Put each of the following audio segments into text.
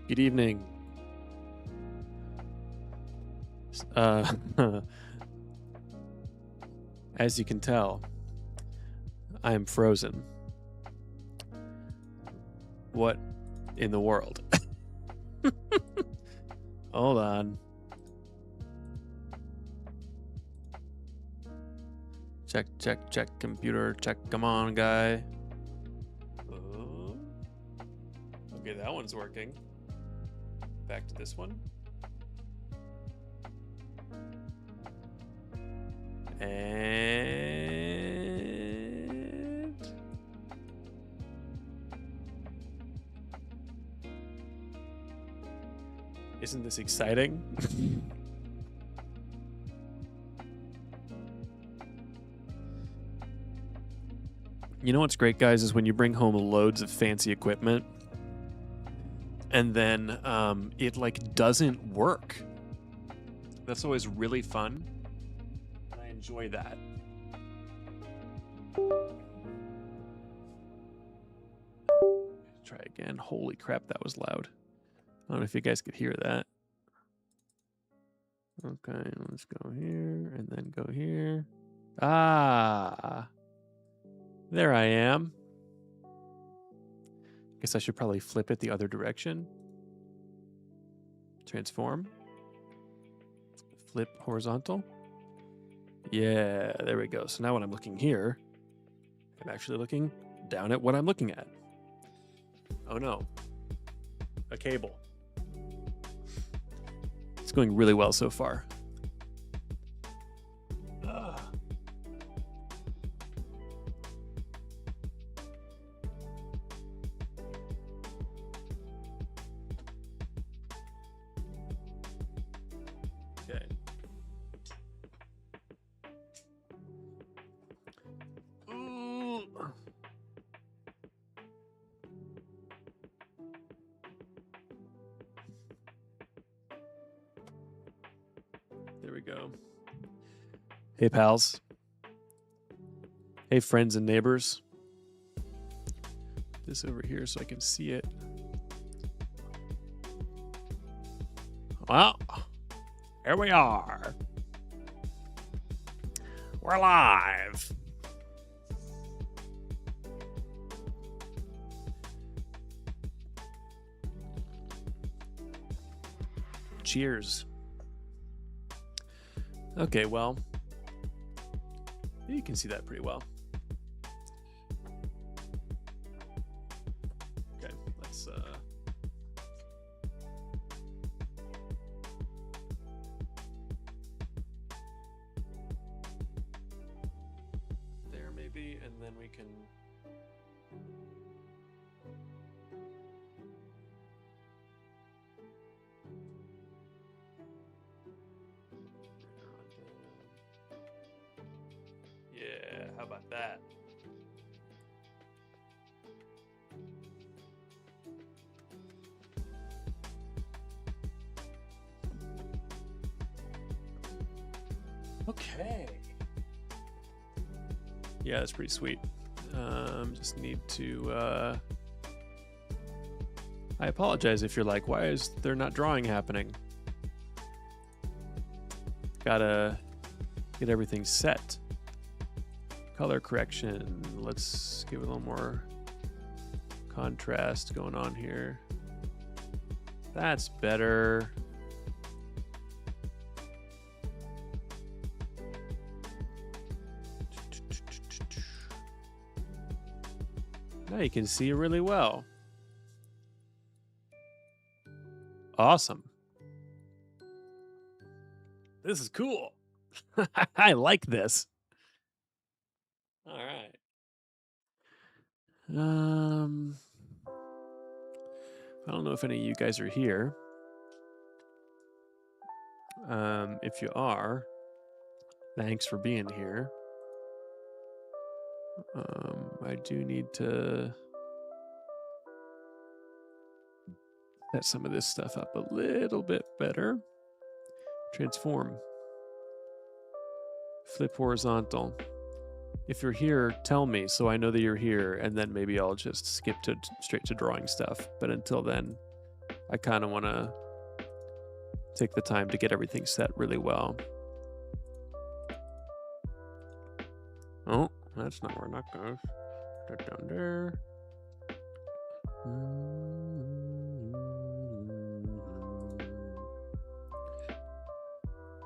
Good evening. As you can tell, I am frozen. What in the world? Hold on. Check, computer, check. Come on, guy. Okay, that one's working. Back to this one. And isn't this exciting? You know what's great, guys, is when you bring home loads of fancy equipment and then it like doesn't work. That's always really fun. I enjoy that. Try again. Holy crap, that was loud. I don't know if you guys could hear that. Okay, let's go here and then go here. Ah, there I am. Guess I should probably flip it the other direction. Transform. Flip horizontal. Yeah, there we go. So now when I'm looking here, I'm actually looking down at what I'm looking at. Oh no, a cable. It's going really well so far. Okay. Ooh. There we go. Hey, pals. Hey, friends and neighbors. This over here so I can see it. Well, here we are. We're live. Cheers. Okay, well, you can see that pretty well. Okay, let's there maybe, and then we can yeah, how about that? Okay. Yeah, that's pretty sweet. Just need to I apologize if you're like, why is there not drawing happening? Gotta get everything set. Color correction. Let's give it a little more contrast going on here. That's better. Now you can see it really well. Awesome. This is cool. I like this. All right. I don't know if any of you guys are here. If you are, thanks for being here. I do need to set some of this stuff up a little bit better. Transform. Flip horizontal. If you're here, tell me so I know that you're here, and then maybe I'll just skip to straight to drawing stuff. But until then, I kind of want to take the time to get everything set really well. Oh, that's not where that goes. That down there.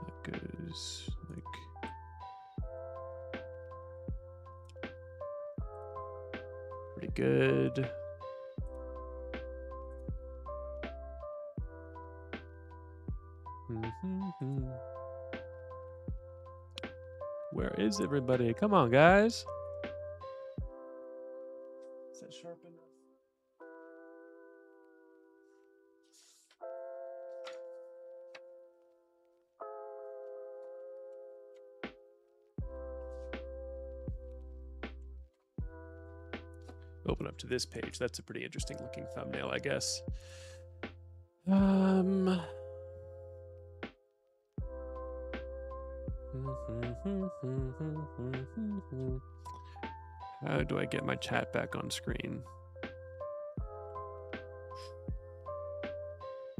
That goes like... pretty good. Where is everybody? Come on, guys. Is that sharp enough? Open up to this page. That's a pretty interesting looking thumbnail, I guess. How do I get my chat back on screen?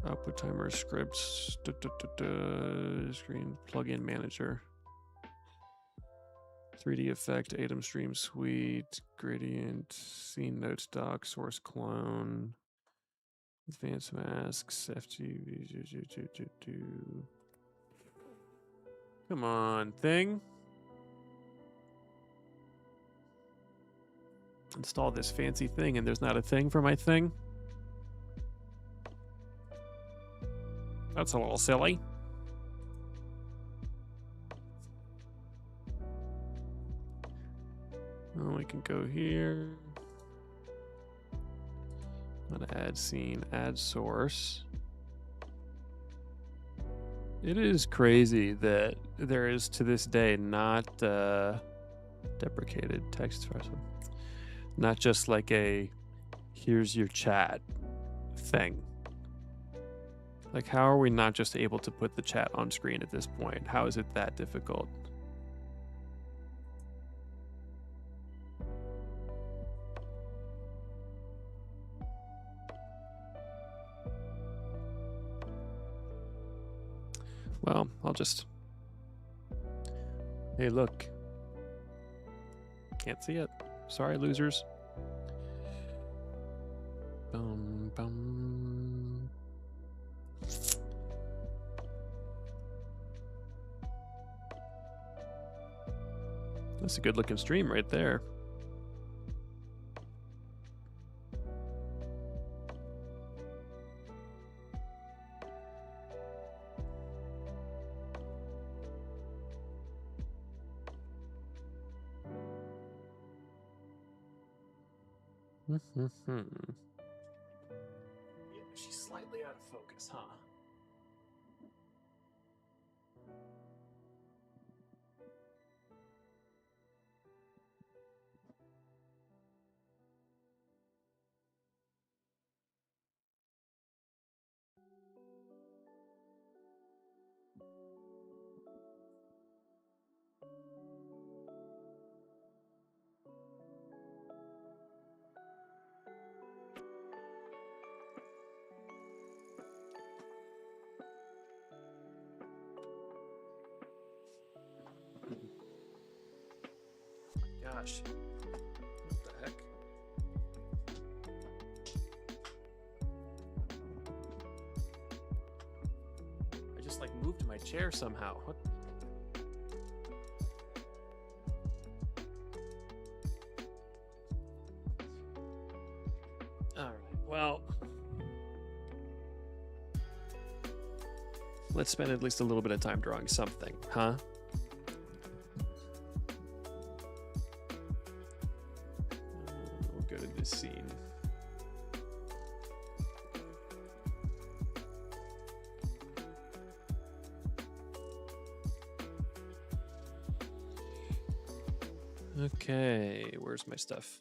Output timer, scripts, screen, plugin manager, 3D effect, Atom stream suite, gradient, scene notes doc, source clone, advanced masks, FG. Come on, thing. Install this fancy thing and there's not a thing for my thing. That's a little silly. Well, we can go here. I'm gonna add scene, add source. It is crazy that there is to this day not deprecated text for some. Not just like a here's your chat thing. Like, how are we not just able to put the chat on screen at this point? How is it that difficult? Well, I'll just... Hey, look. Can't see it. Sorry, losers. Bum, bum. That's a good looking stream right there. Yeah, she's slightly out of focus, huh? Gosh, what the heck? I just like moved my chair somehow. What? All right, well, let's spend at least a little bit of time drawing something, huh? Scene. Okay, where's my stuff?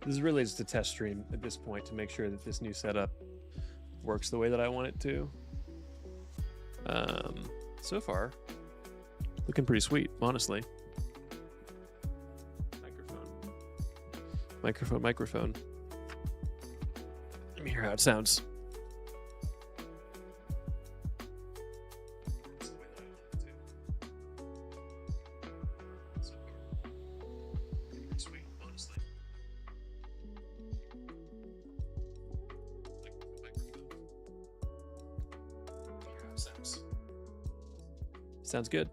This is really just a test stream at this point to make sure that this new setup works the way that I want it to. So far, looking pretty sweet, honestly. Microphone. Let me hear how it sounds. Sweet, honestly. Sounds good.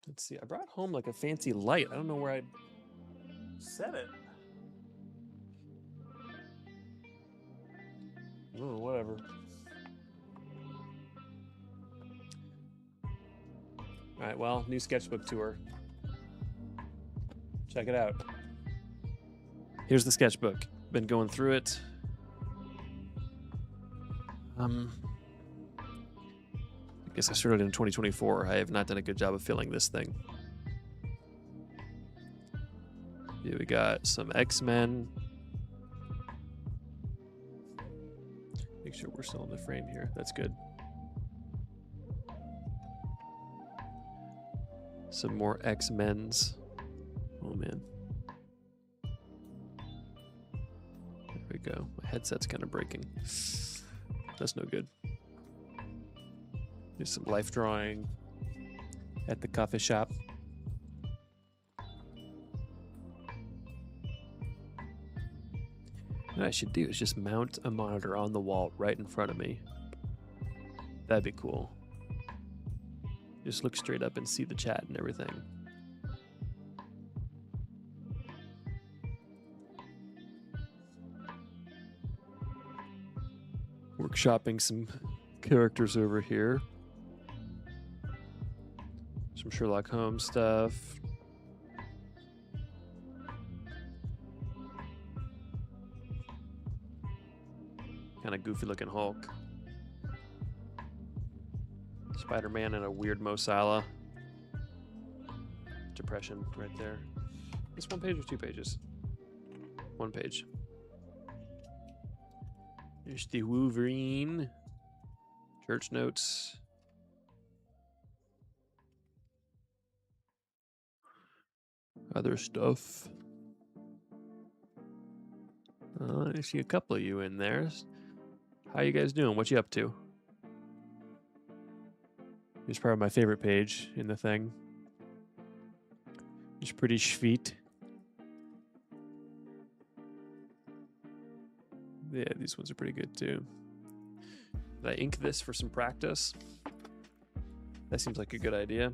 Let's see. I brought home like a fancy light. I don't know where I set it. Oh, whatever. All right, well, new sketchbook tour. Check it out. Here's the sketchbook. Been going through it. I guess I started in 2024. I have not done a good job of filling this thing. Here we got some X-Men. Make sure we're still in the frame here. That's good. Some more X-Men's. Oh, man. There we go. My headset's kind of breaking. That's no good. There's some life drawing at the coffee shop. What I should do is just mount a monitor on the wall right in front of me. That'd be cool. Just look straight up and see the chat and everything. Workshopping some characters over here. Some Sherlock Holmes stuff. Kind of goofy looking Hulk. Spider-Man and a weird Mo Salah. Depression right there. This 1 page or 2 pages? 1 page. There's the Wolverine. Church notes. Other stuff. I see a couple of you in there. How you guys doing? What you up to? Here's probably my favorite page in the thing. It's pretty sweet. Yeah, these ones are pretty good too. Did I ink this for some practice? That seems like a good idea.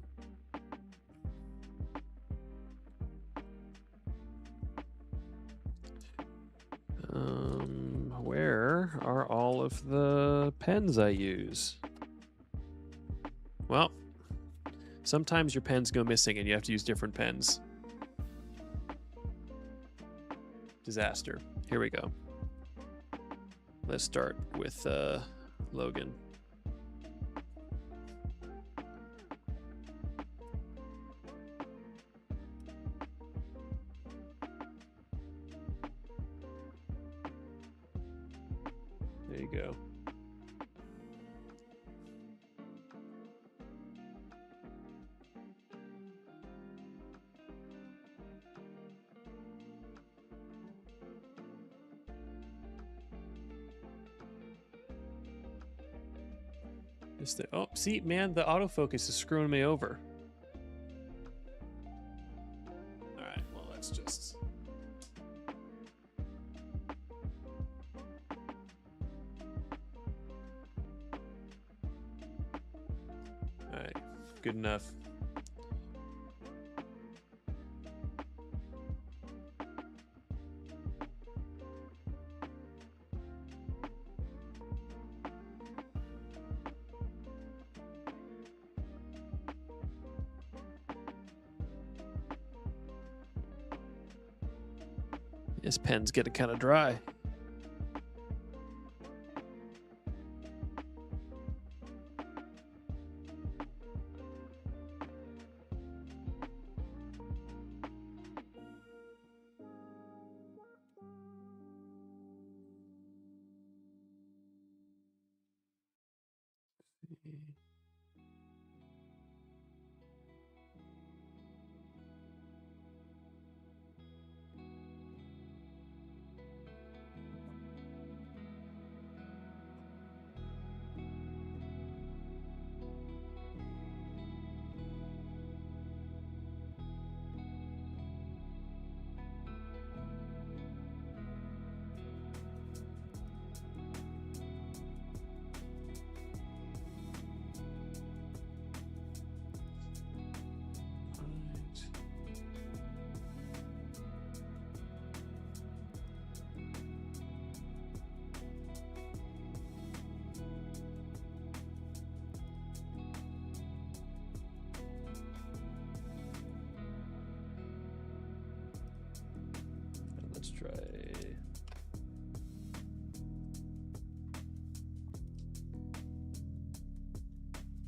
Where are all of the pens I use? Well, sometimes your pens go missing and you have to use different pens. Disaster. Here we go. Let's start with Logan. There you go. Oh, see, man, the autofocus is screwing me over. All right, well, let's just... All right, good enough. This pen's getting kind of dry.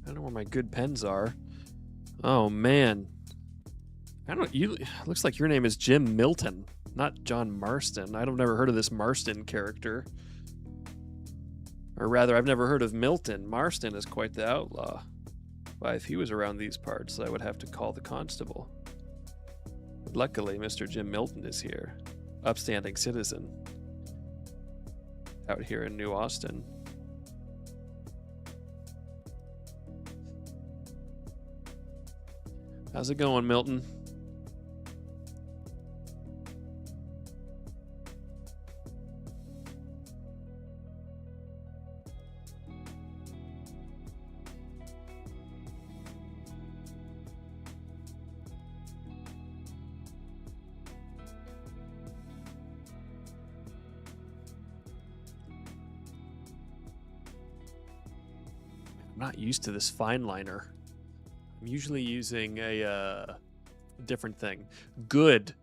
don't know where my good pens are. Oh man. I don't. You looks like your name is Jim Milton, not John Marston. I've never heard of this Marston character. Or rather, I've never heard of Milton. Marston is quite the outlaw. Why, if he was around these parts, I would have to call the constable. But luckily, Mr. Jim Milton is here. Upstanding citizen. Out here in New Austin. How's it going, Milton? I'm not used to this fine liner. I'm usually using a different thing. Good.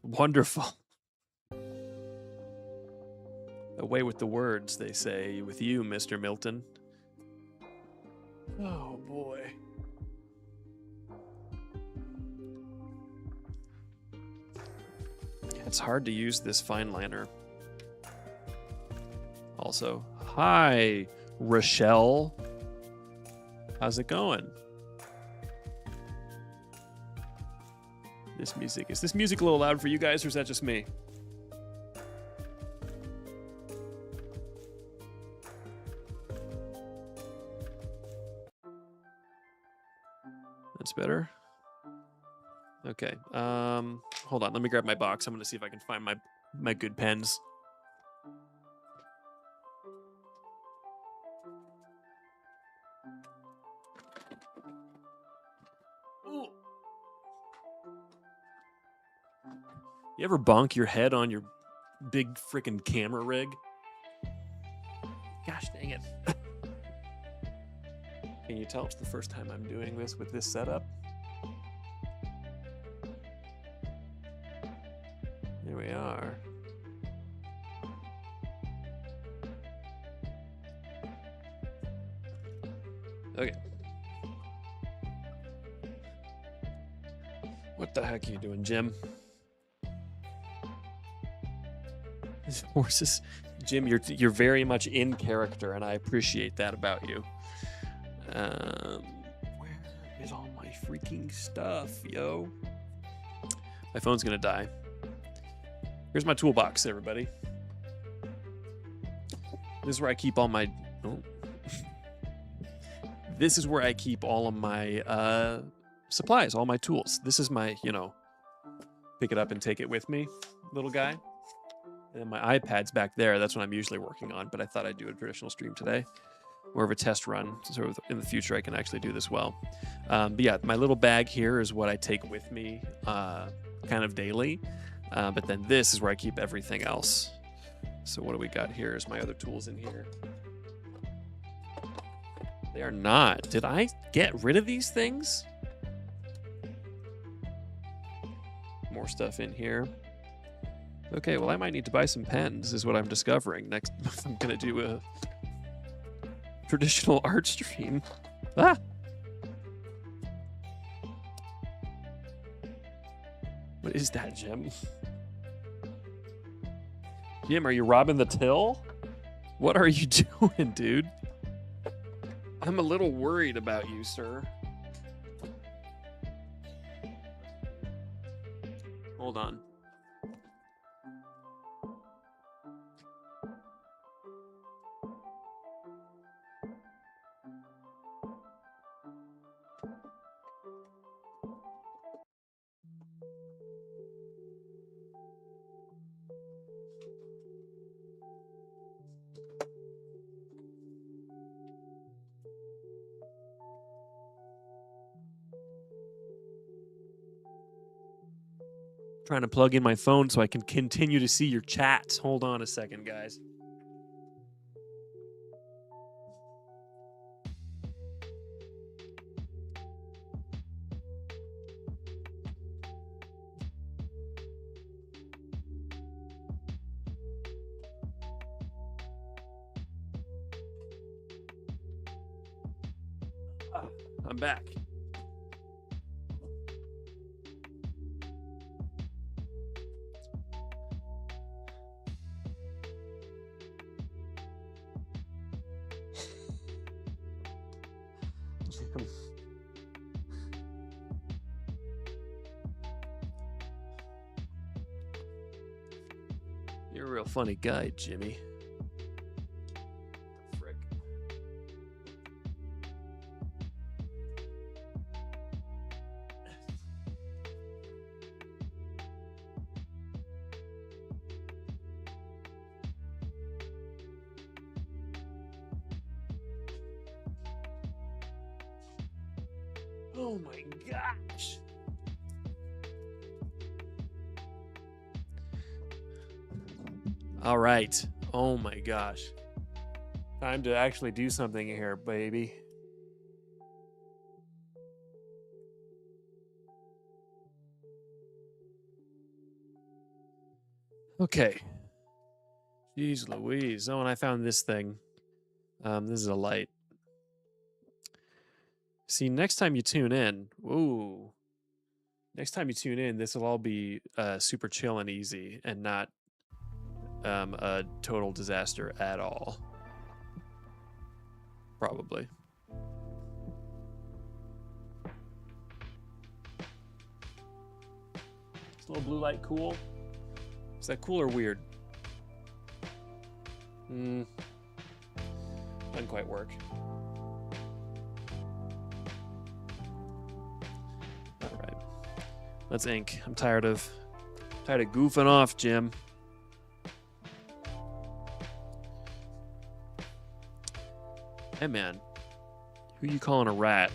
Wonderful. Away with the words, they say, with you, Mr. Milton. Oh, boy. It's hard to use this fine liner. Also, hi, Rochelle. How's it going? This music. Is this music a little loud for you guys, or is that just me? That's better. Okay. Hold on. Let me grab my box. I'm going to see if I can find my good pens. Ooh. You ever bonk your head on your big freaking camera rig? Gosh dang it. Can you tell it's the first time I'm doing this with this setup? There we are. Okay. What the heck are you doing, Jim? This horses, Jim, you're very much in character, and I appreciate that about you. Where is all my freaking stuff, yo? My phone's gonna die. Here's my toolbox, everybody. This is where I keep all my. Oh. This is where I keep all of my supplies, all my tools. This is my, pick it up and take it with me, little guy. And then my iPad's back there. That's what I'm usually working on, but I thought I'd do a traditional stream today. More of a test run, so in the future I can actually do this well. But yeah, my little bag here is what I take with me kind of daily. But then this is where I keep everything else. So what do we got here? Is my other tools in here? They are not. Did I get rid of these things? More stuff in here. Okay, well, I might need to buy some pens, is what I'm discovering next. If I'm going to do a traditional art stream. Ah! What is that, Jim? Jim, are you robbing the till? What are you doing, dude? I'm a little worried about you, sir. Hold on. Trying to plug in my phone so I can continue to see your chats. Hold on a second, guys. I'm back. You're a real funny guy, Jimmy. Frick. Oh my gosh. All right. Oh my gosh. Time to actually do something here, baby. Okay. Jeez Louise. Oh, and I found this thing. This is a light. See, next time you tune in, ooh. Next time you tune in, this will all be super chill and easy and not a total disaster at all. Probably. Is a little blue light cool? Is that cool or weird? Doesn't quite work. All right. Let's ink. I'm tired of goofing off, Jim. Hey man, who you calling a rat?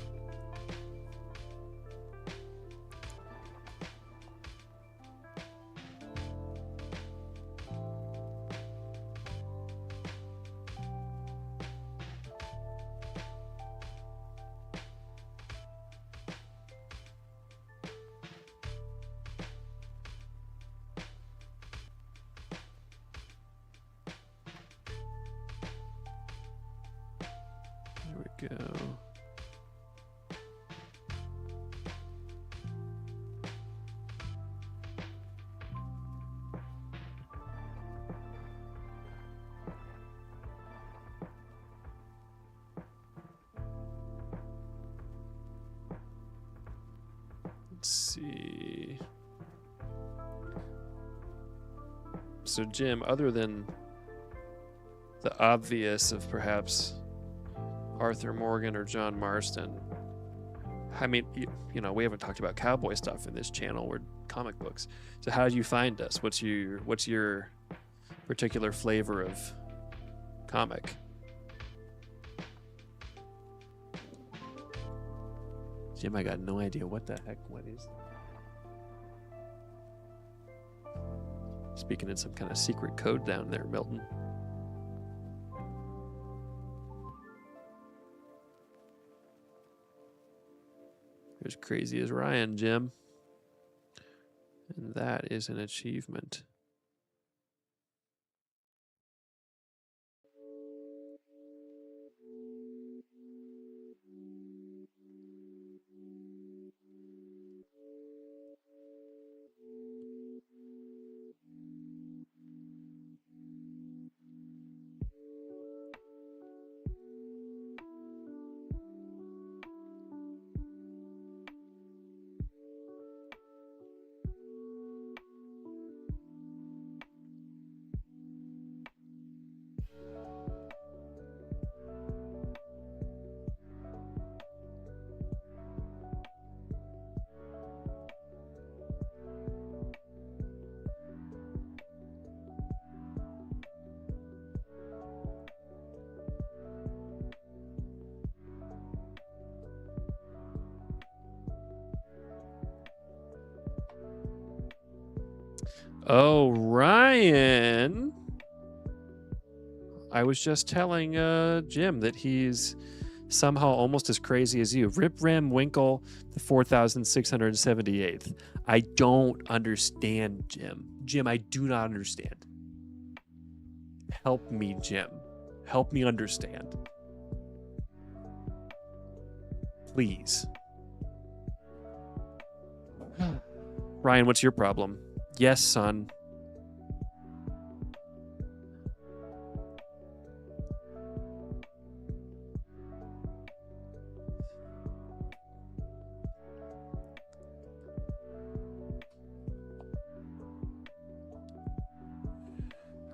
There we go. Let's see. So Jim, other than the obvious of perhaps Arthur Morgan or John Marston, I mean, you know, we haven't talked about cowboy stuff in this channel. We're comic books. So how did you find us? What's your particular flavor of comic? Jim, I got no idea what the heck. What is that? Speaking in some kind of secret code down there, Milton. You're as crazy as Ryan, Jim. And that is an achievement. Oh, Ryan. I was just telling Jim that he's somehow almost as crazy as you. Rip Ram Winkle, the 4,678th. I don't understand, Jim. Jim, I do not understand. Help me, Jim. Help me understand. Please. Ryan, what's your problem? Yes, son.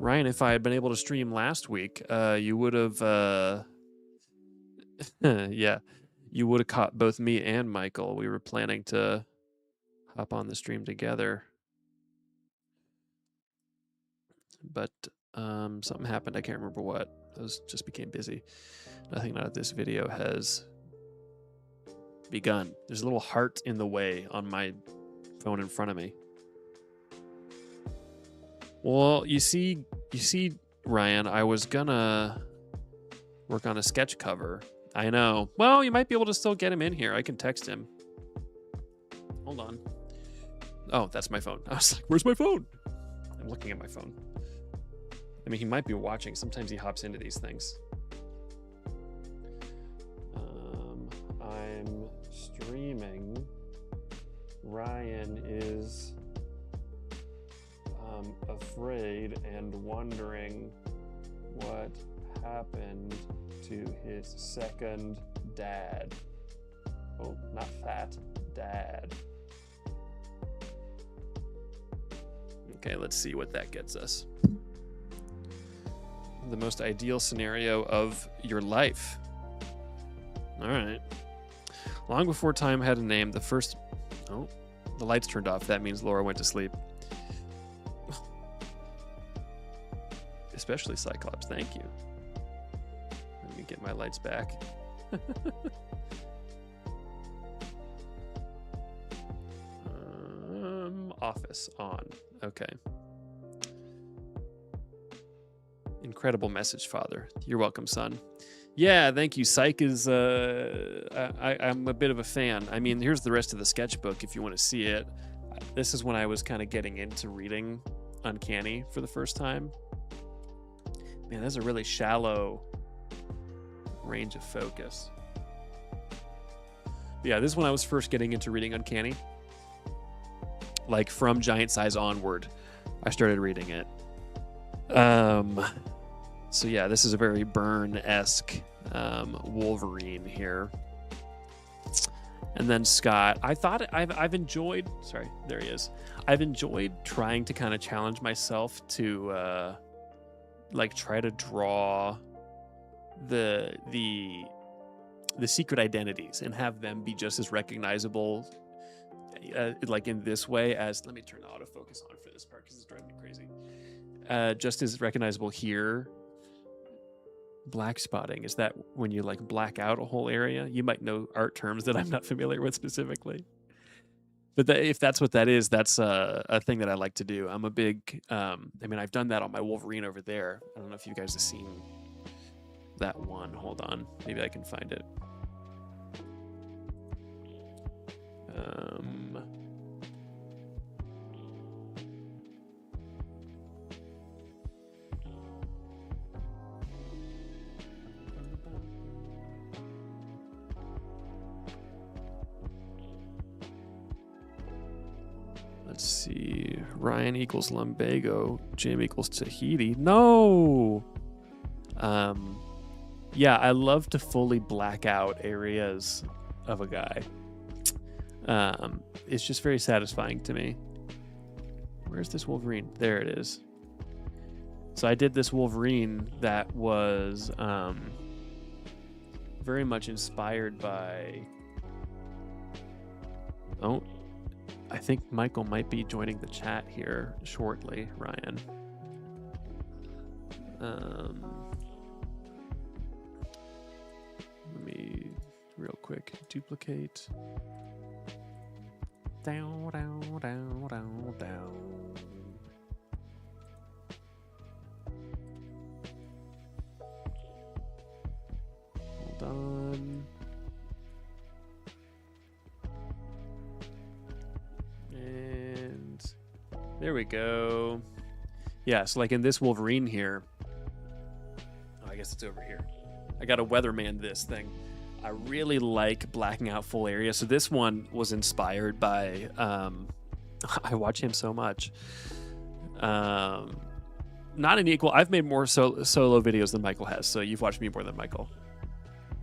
Ryan, if I had been able to stream last week, you would have, yeah, you would have caught both me and Michael. We were planning to hop on the stream together, but something happened. I can't remember what. Those just became busy. Nothing out of this video has begun. There's a little heart in the way on my phone in front of me. Well, you see, Ryan, I was gonna work on a sketch cover. I know. Well, you might be able to still get him in here. I can text him. Hold on. Oh, that's my phone. I was like, where's my phone? I'm looking at my phone. I mean, he might be watching. Sometimes he hops into these things. I'm streaming. Ryan is afraid and wondering what happened to his second dad. Oh, not fat, dad. Okay, let's see what that gets us. The most ideal scenario of your life. All right. Long before time had a name, the first... Oh, the lights turned off. That means Laura went to sleep. Especially Cyclops, thank you. Let me get my lights back. Office on. Okay. Incredible message, Father. You're welcome, son. Yeah, thank you. Psych is, I'm a bit of a fan. I mean, here's the rest of the sketchbook if you want to see it. This is when I was kind of getting into reading Uncanny for the first time. Man, that's a really shallow range of focus. But yeah, this is when I was first getting into reading Uncanny. Like from Giant Size onward, I started reading it. So yeah, this is a very Byrne-esque Wolverine here. And then Scott, I thought I've enjoyed. Sorry, there he is. I've enjoyed trying to kind of challenge myself to like try to draw the secret identities and have them be just as recognizable. Like in this way as, let me turn the autofocus on for this part because it's driving me crazy. Just as recognizable here. Black spotting, is that when you like black out a whole area? You might know art terms that I'm not familiar with specifically. But if that's what that is, that's a thing that I like to do. I'm a big, I mean, I've done that on my Wolverine over there. I don't know if you guys have seen that one. Hold on, maybe I can find it. Let's see. Ryan equals lumbago. Jim equals Tahiti. No. Yeah, I love to fully black out areas of a guy. It's just very satisfying to me. Where's this Wolverine? There it is. So I did this Wolverine that was very much inspired by... Oh, I think Michael might be joining the chat here shortly, Ryan. Let me real quick duplicate. Down, down, down, down, down. Hold on. And there we go. Yeah, so like in this Wolverine here. Oh, I guess it's over here. I got to weatherman this thing. I really like blacking out full area. So this one was inspired by, I watch him so much. Not an equal. I've made more solo videos than Michael has. So you've watched me more than Michael,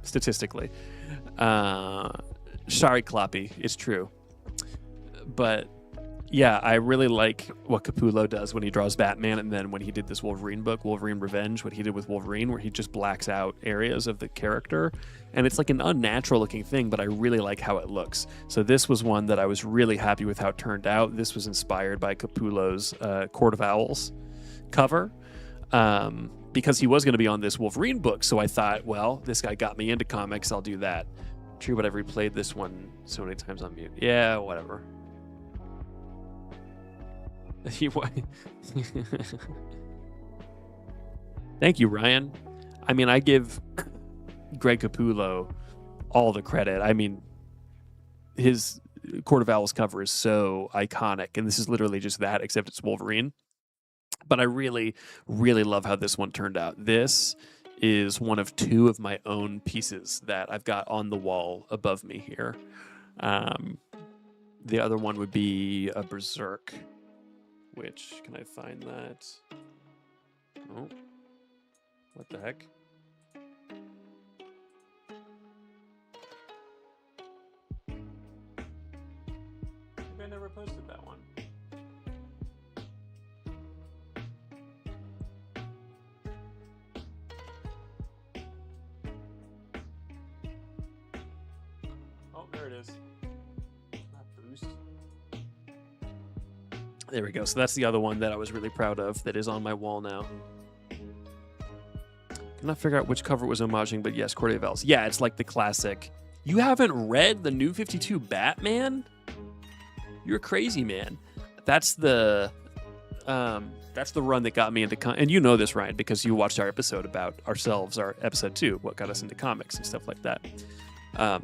statistically. Sorry, Kloppy. It's true. But yeah, I really like what Capullo does when he draws Batman, and then when he did this Wolverine book, Wolverine Revenge, what he did with Wolverine, where he just blacks out areas of the character. And it's like an unnatural looking thing, but I really like how it looks. So this was one that I was really happy with how it turned out. This was inspired by Capullo's Court of Owls cover, because he was going to be on this Wolverine book. So I thought, well, this guy got me into comics, I'll do that. True, but I've replayed this one so many times on mute. Yeah, whatever. Thank you, Ryan. I mean, I give Greg Capullo all the credit. I mean, his Court of Owls cover is so iconic, and this is literally just that, except it's Wolverine. But I really, really love how this one turned out. This is one of two of my own pieces that I've got on the wall above me here. The other one would be a Berserk. Which, can I find that? Oh, what the heck? Maybe I never posted that one. Oh, there it is. Not Boost. There we go. So that's the other one that I was really proud of that is on my wall now. Cannot figure out which cover it was homaging, but yes, Court of Owls. Yeah, it's like the classic. You haven't read the New 52 Batman? You're crazy, man. That's the run that got me into and you know this, Ryan, because you watched our episode about ourselves, our episode 2, what got us into comics and stuff like that.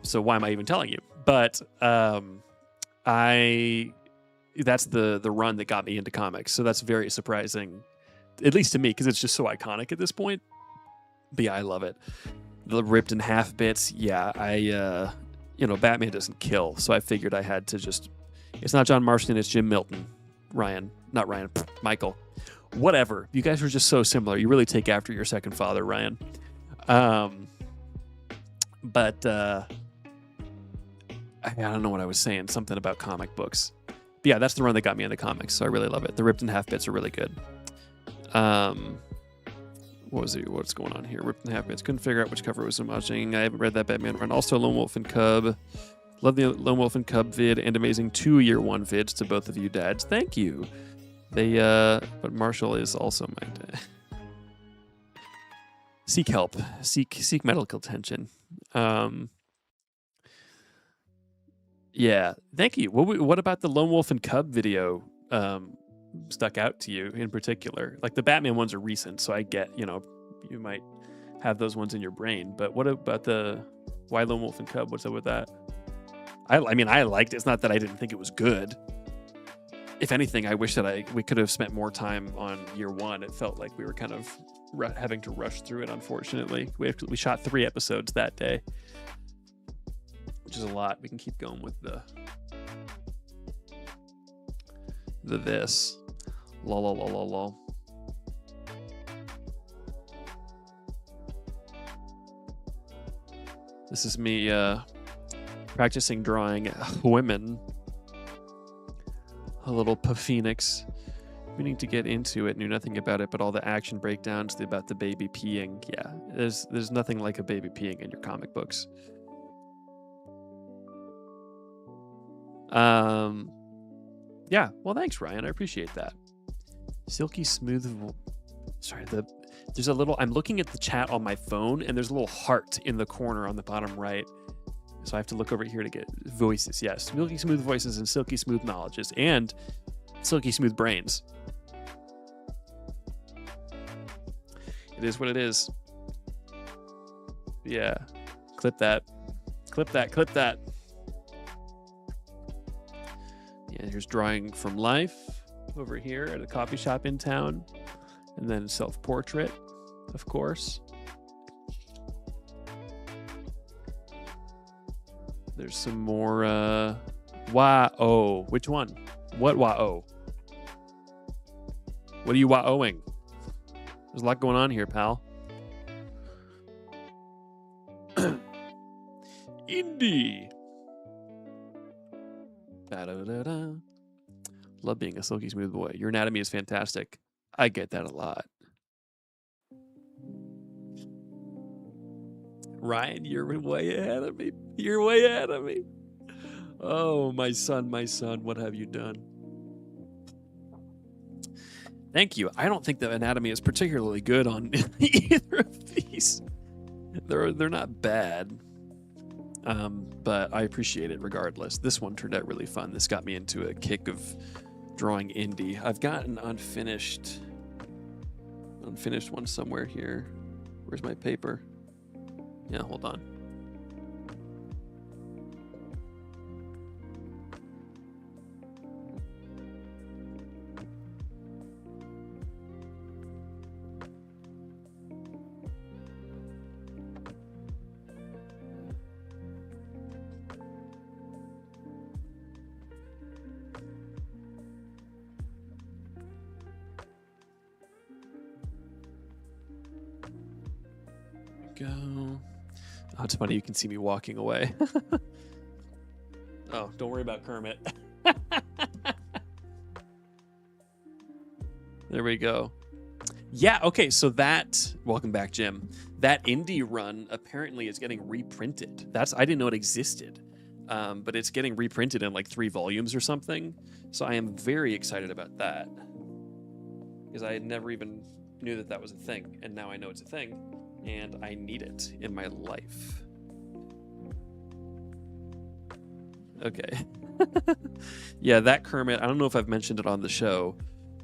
So why am I even telling you? But that's the run that got me into comics. So that's very surprising, at least to me, because it's just so iconic at this point. But yeah, I love it. The ripped in half bits. Yeah, Batman doesn't kill. So I figured I had to just, it's not John Marston, it's Jim Milton. Michael. Whatever. You guys are just so similar. You really take after your second father, Ryan. But I don't know what I was saying. Something about comic books. But yeah, that's the run that got me into comics, so I really love it. The ripped in half bits are really good. What's going on here? Ripped in half bits. Couldn't figure out which cover was homaging. I haven't read that Batman run. Also, Lone Wolf and Cub. Love the Lone Wolf and Cub vid and amazing 2-year one vids to both of you dads. Thank you. But Marshall is also my dad. Seek help. Seek medical attention. Yeah, thank you. What about the Lone Wolf and Cub video stuck out to you in particular? Like the Batman ones are recent, so I get, you might have those ones in your brain. But what about the why Lone Wolf and Cub? What's up with that? I mean, I liked it. It's not that I didn't think it was good. If anything, I wish that we could have spent more time on year one. It felt like we were kind of having to rush through it, unfortunately. We shot 3 episodes that day, which is a lot. We can keep going with the this. Lol. This is me practicing drawing women. A little Phoenix. Meaning to get into it, knew nothing about it, but all the action breakdowns about the baby peeing. Yeah, there's nothing like a baby peeing in your comic books. Yeah, well, thanks, Ryan. I appreciate that. Silky smooth. Sorry, there's a little. I'm looking at the chat on my phone, and there's a little heart in the corner on the bottom right. So I have to look over here to get voices. Yes, silky smooth voices and silky smooth knowledges and silky smooth brains. It is what it is. Yeah, clip that. Yeah, here's drawing from life over here at a coffee shop in town. And then self-portrait, of course. There's some more Wa-oh. Which one? What Wa-oh? What are you Wa-ohing? There's a lot going on here, pal. Indie. Da-da-da-da. Love being a silky smooth boy. Your anatomy is fantastic. I get that a lot. Ryan, you're way ahead of me. You're way ahead of me. Oh, my son, what have you done? Thank you. I don't think the anatomy is particularly good on either of these. They're not bad, but I appreciate it regardless. This one turned out really fun. This got me into a kick of drawing indie. I've got an unfinished one somewhere here. Where's my paper? Yeah, hold on. Go. Oh, it's funny. You can see me walking away. Oh, don't worry about Kermit. There we go. Yeah, okay, so that, welcome back, Jim. That indie run apparently is getting reprinted. I didn't know it existed, but it's getting reprinted in like 3 volumes or something. So I am very excited about that because I had never even knew that that was a thing, and now I know it's a thing, and I need it in my life. Okay. Yeah, that Kermit, I don't know if I've mentioned it on the show,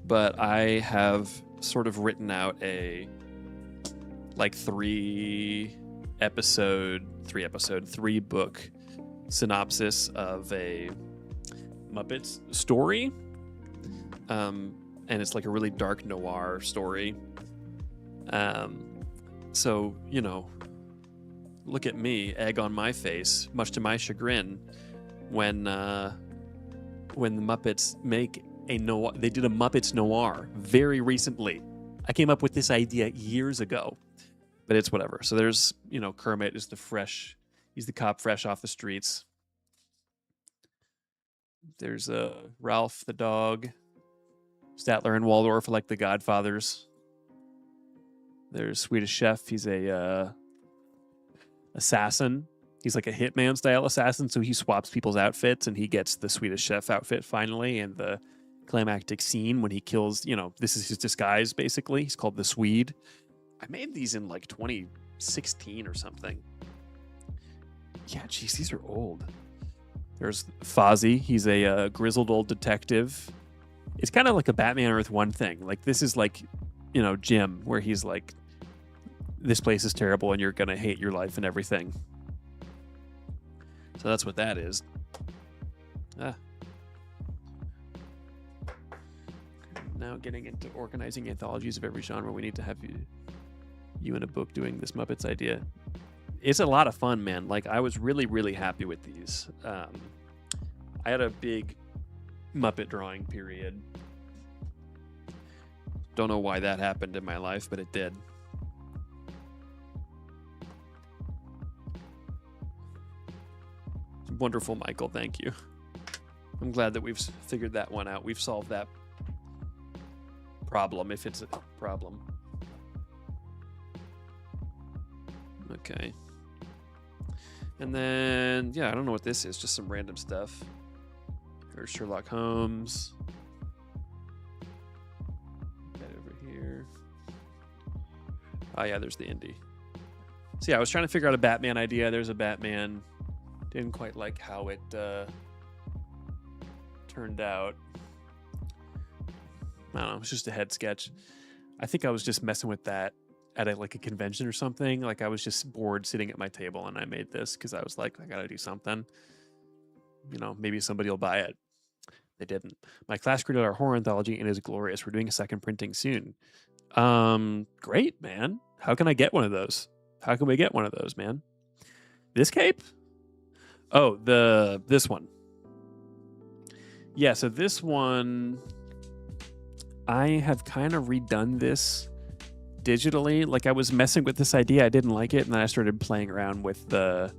but I have sort of written out a like 3-book synopsis of a Muppets story. And it's like a really dark noir story. So, you know, look at me, egg on my face, much to my chagrin, when the Muppets make a noir. They did a Muppets noir very recently. I came up with this idea years ago, but it's whatever. So there's, you know, Kermit is he's the cop fresh off the streets. There's Ralph the dog. Statler and Waldorf are like the Godfathers. There's Swedish Chef. He's a assassin. He's like a hitman style assassin, so he swaps people's outfits, and he gets the Swedish Chef outfit finally. And the climactic scene when he kills, you know, this is his disguise basically. He's called the Swede. I made these in like 2016 or something. Yeah, geez, these are old. There's Fozzie. He's a grizzled old detective. It's kind of like a Batman Earth 1 thing. Like, this is like, you know, Jim, where he's like, this place is terrible and you're going to hate your life and everything. So that's what that is. Now getting into organizing anthologies of every genre. We need to have you in a book doing this Muppets idea. It's a lot of fun, man. Like, I was really, really happy with these. I had a big Muppet drawing period. Don't know why that happened in my life, but it did. Wonderful, Michael. Thank you. I'm glad that we've figured that one out. We've solved that problem, if it's a problem. Okay. And then, yeah, I don't know what this is. Just some random stuff. There's Sherlock Holmes. That over here. Oh, yeah, there's the indie. So, yeah, I was trying to figure out a Batman idea. There's a Batman. Didn't quite like how it turned out. I don't know. It was just a head sketch. I think I was just messing with that at a convention or something. Like, I was just bored sitting at my table and I made this because I was like, I gotta do something. You know, maybe somebody will buy it. They didn't. My class created our horror anthology and it is glorious. We're doing a second printing soon. Great, man. How can I get one of those? How can we get one of those, man? This cape? Oh, this one. Yeah, so this one, I have kind of redone this digitally. Like, I was messing with this idea, I didn't like it, and then I started playing around with whoa,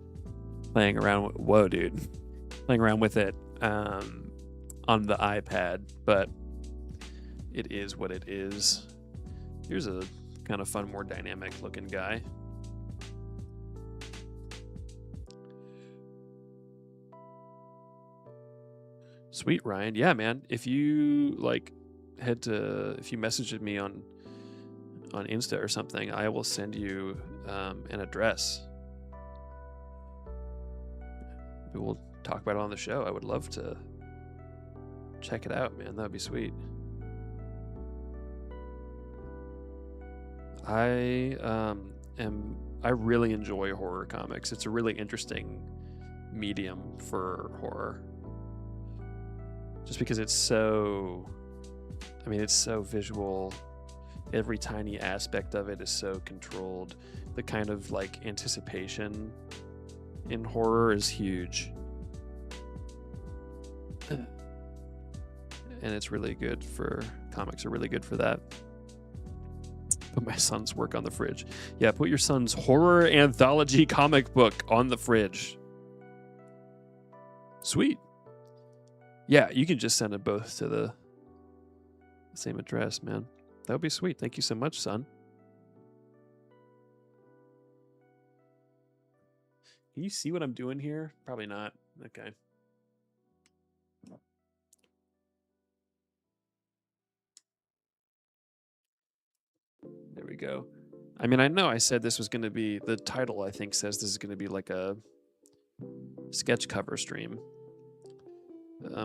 dude, playing around with it on the iPad. But it is what it is. Here's a kind of fun, more dynamic looking guy. Sweet, Ryan. Yeah, man. If you if you messaged me on Insta or something, I will send you an address. Maybe we'll talk about it on the show. I would love to check it out, man. That'd be sweet. I really enjoy horror comics. It's a really interesting medium for horror. Just because it's so visual. Every tiny aspect of it is so controlled. The kind of like anticipation in horror is huge. And it's really good for comics are really good for that. Put my son's work on the fridge. Yeah, put your son's horror anthology comic book on the fridge. Sweet. Yeah, you can just send them both to the same address, man. That would be sweet. Thank you so much, son. Can you see what I'm doing here? Probably not. Okay. There we go. I mean, I know I said this was going to be, the title I think says this is going to be like a sketch cover stream,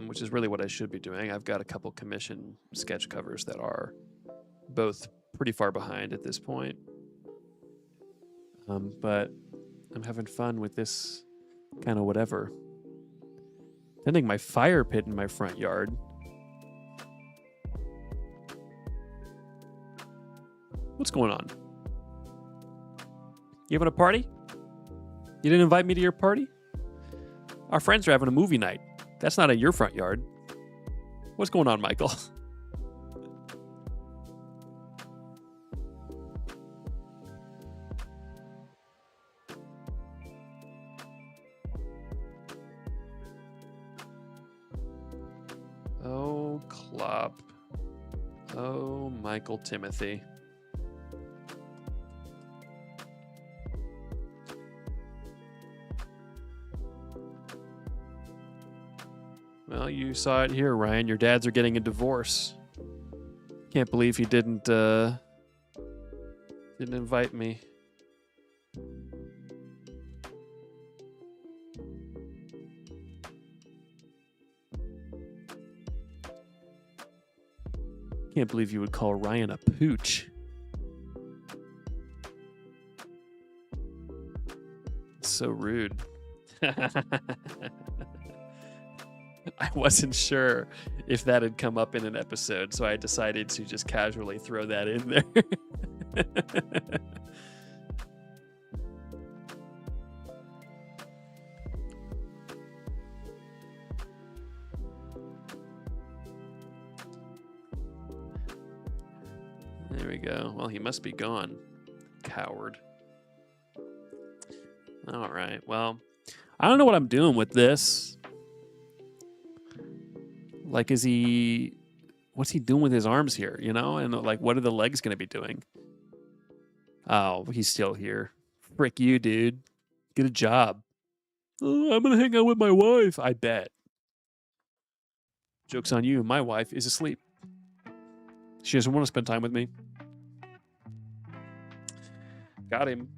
which is really what I should be doing. I've got a couple commission sketch covers that are both pretty far behind at this point. But I'm having fun with this kind of whatever. Tending my fire pit in my front yard. What's going on? You having a party? You didn't invite me to your party? Our friends are having a movie night. That's not in your front yard. What's going on, Michael? Oh, Klopp. Oh, Michael Timothy. Well, you saw it here, Ryan. Your dads are getting a divorce. Can't believe he didn't invite me. Can't believe you would call Ryan a pooch. It's so rude. I wasn't sure if that had come up in an episode, so I decided to just casually throw that in there. There we go. Well, he must be gone. Coward. All right. Well, I don't know what I'm doing with this. Like, what's he doing with his arms here, you know? And like, what are the legs going to be doing? Oh, he's still here. Frick you, dude. Get a job. Oh, I'm going to hang out with my wife. I bet. Joke's on you. My wife is asleep. She doesn't want to spend time with me. Got him.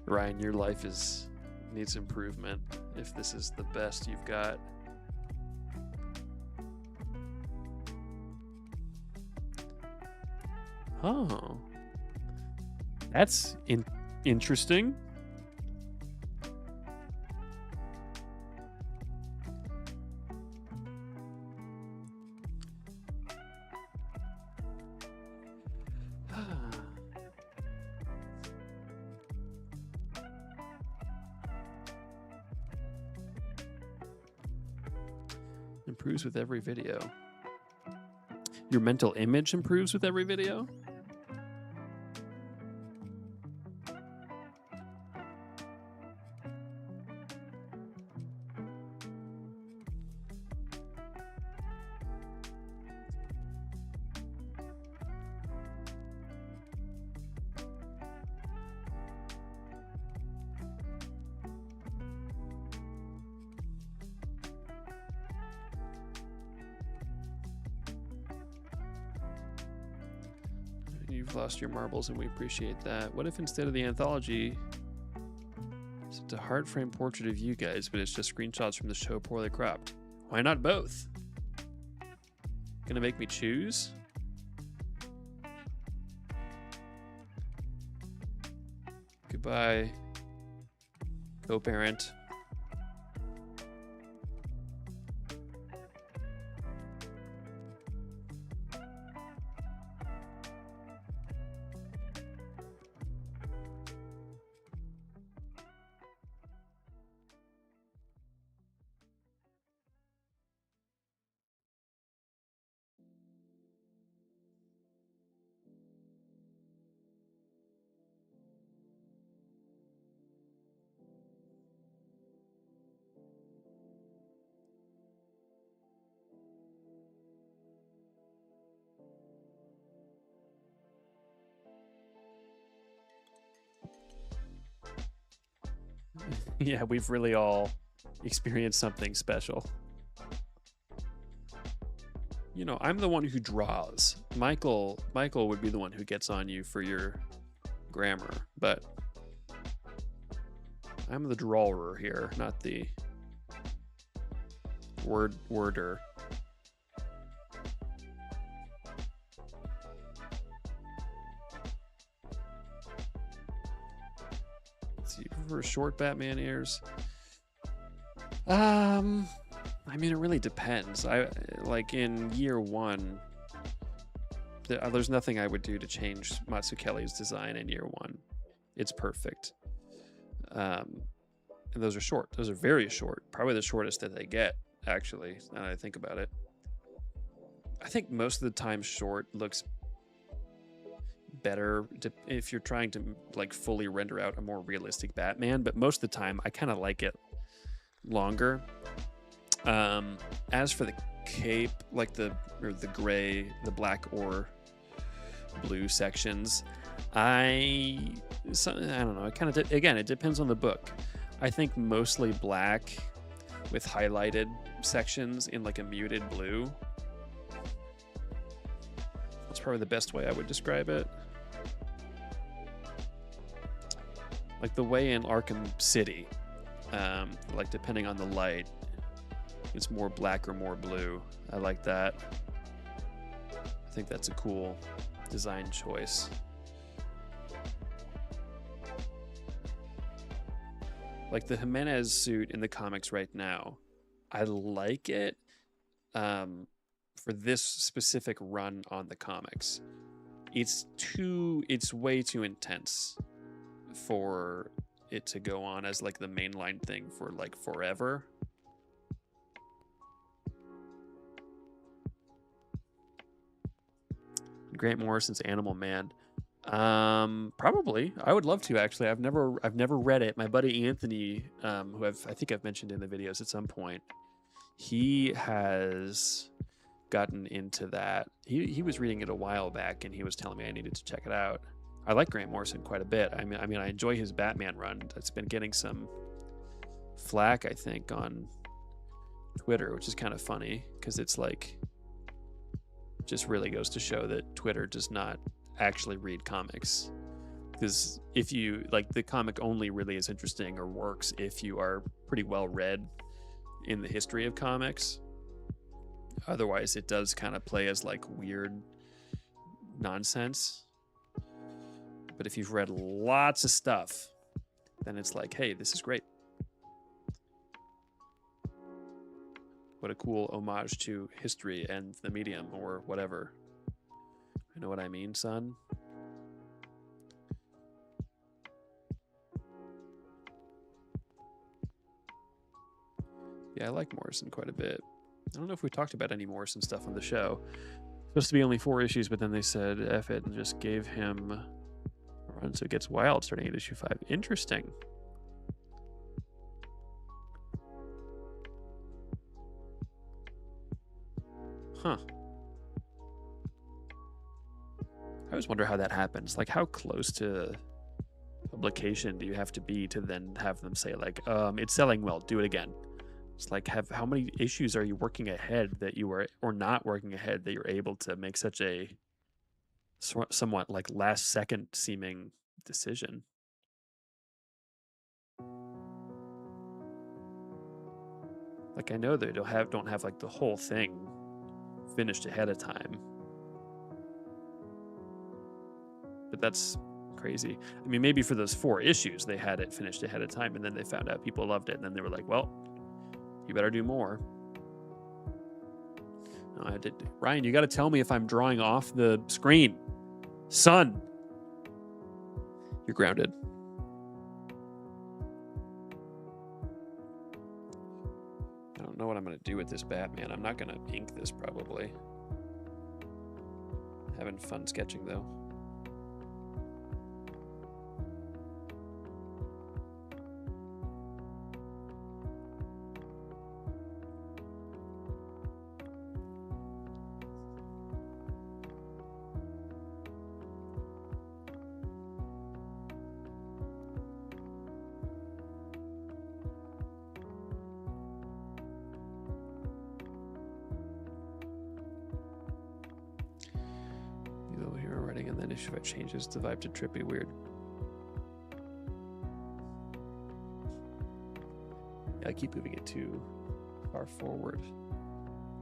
Ryan, your life needs improvement if this is the best you've got. Oh, that's interesting. Improves with every video. Your mental image improves with every video? You've lost your marbles and we appreciate that. What if instead of the anthology, it's a hard frame portrait of you guys, but it's just screenshots from the show poorly cropped? Why not both? Gonna make me choose? Goodbye, co-parent. Yeah, we've really all experienced something special. You know, I'm the one who draws. Michael would be the one who gets on you for your grammar, but I'm the drawer here, not the worder. You prefer short Batman ears? I mean, it really depends. Like in year one, there's nothing I would do to change Matsukelli's design in year one. It's perfect. And those are short. Those are very short. Probably the shortest that they get, actually, now that I think about it. I think most of the time short looks better if you're trying to like fully render out a more realistic Batman, but most of the time I kind of like it longer. As for the cape, like the gray, the black or blue sections, I don't know, it kind of again, it depends on the book. I think mostly black with highlighted sections in like a muted blue. That's probably the best way I would describe it. Like the way in Arkham City, like depending on the light, it's more black or more blue. I like that. I think that's a cool design choice. Like the Jimenez suit in the comics right now, I like it for this specific run on the comics. It's way too intense for it to go on as like the mainline thing for like forever. Grant Morrison's Animal Man. Probably. I would love to, actually. I've never read it. My buddy Anthony, who I think I've mentioned in the videos at some point, he has gotten into that. He was reading it a while back and he was telling me I needed to check it out. I like Grant Morrison quite a bit. I mean I enjoy his Batman run. It's been getting some flack, I think, on Twitter, which is kind of funny because it's like just really goes to show that Twitter does not actually read comics. Because if you like, the comic only really is interesting or works if you are pretty well read in the history of comics. Otherwise it does kind of play as like weird nonsense. But if you've read lots of stuff, then it's like, hey, this is great. What a cool homage to history and the medium or whatever. You know what I mean, son? Yeah, I like Morrison quite a bit. I don't know if we talked about any Morrison stuff on the show. Supposed to be only 4 issues, but then they said F it and just gave him a run, so it gets wild starting at issue 5. Interesting. Huh. I always wonder how that happens. Like, how close to publication do you have to be to then have them say, like, it's selling well, do it again? It's like, how many issues are you working ahead that you were, or not working ahead, that you're able to make such a somewhat like last second seeming decision? Like, I know they don't have like the whole thing finished ahead of time, but that's crazy. I mean, maybe for those 4 issues they had it finished ahead of time, and then they found out people loved it, and then they were like, well, you better do more. No, I did. Ryan, you got to tell me if I'm drawing off the screen. Son, you're grounded. I don't know what I'm going to do with this Batman. I'm not going to ink this probably. Having fun sketching though. If it changes the vibe to trippy weird. Yeah, I keep moving it too far forward.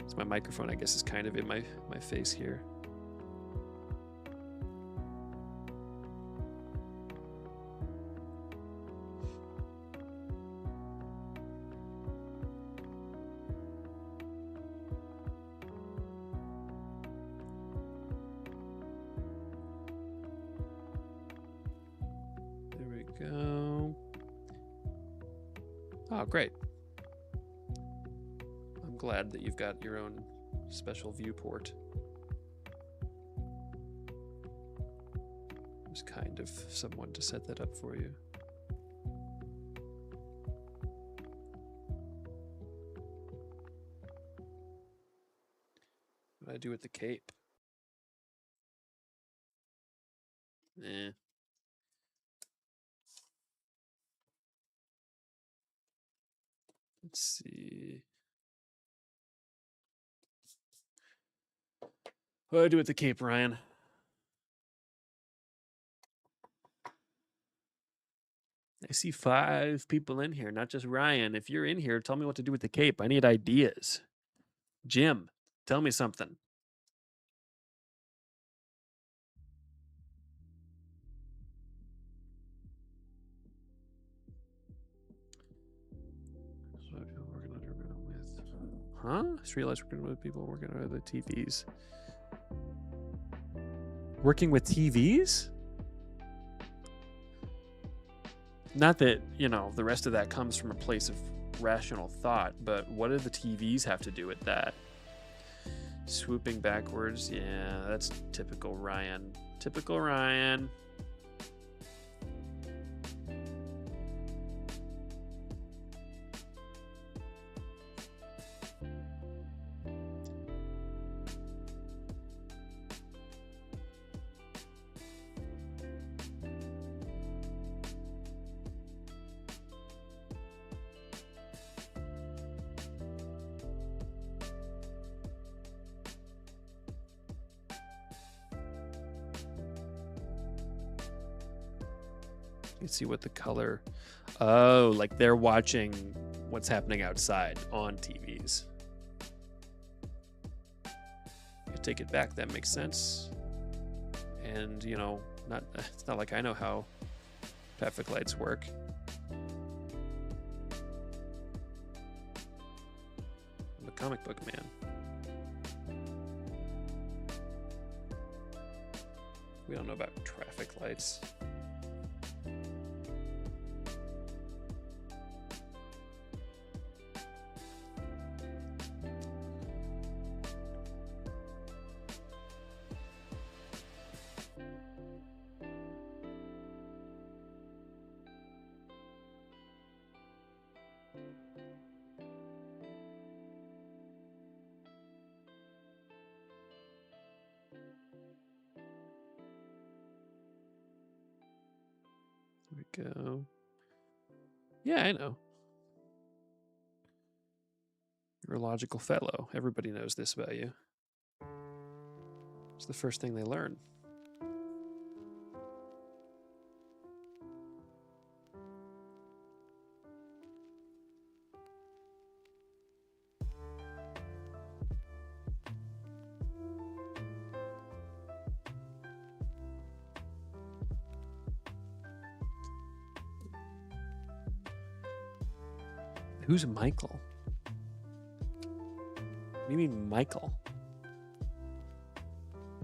So my microphone, I guess, is kind of in my face here. Great. I'm glad that you've got your own special viewport. It was kind of someone to set that up for you. What do I do with the cape? Eh. Let's see. What do I do with the cape, Ryan? I see 5 people in here, not just Ryan. If you're in here, tell me what to do with the cape. I need ideas. Jim, tell me something. Huh? I just realized working with people working on the TVs. Working with TVs? Not that, you know, the rest of that comes from a place of rational thought, but what do the TVs have to do with that? Swooping backwards? Yeah, that's typical Ryan. Typical Ryan. You see what the color. Oh, like they're watching what's happening outside on TVs. I take it back. That makes sense. And, you know, It's not like I know how perfect lights work. I'm a comic book man. We don't know about traffic lights. There we go. Yeah, I know. You're a logical fellow. Everybody knows this about you. It's the first thing they learn. Who's Michael? What do you mean, Michael?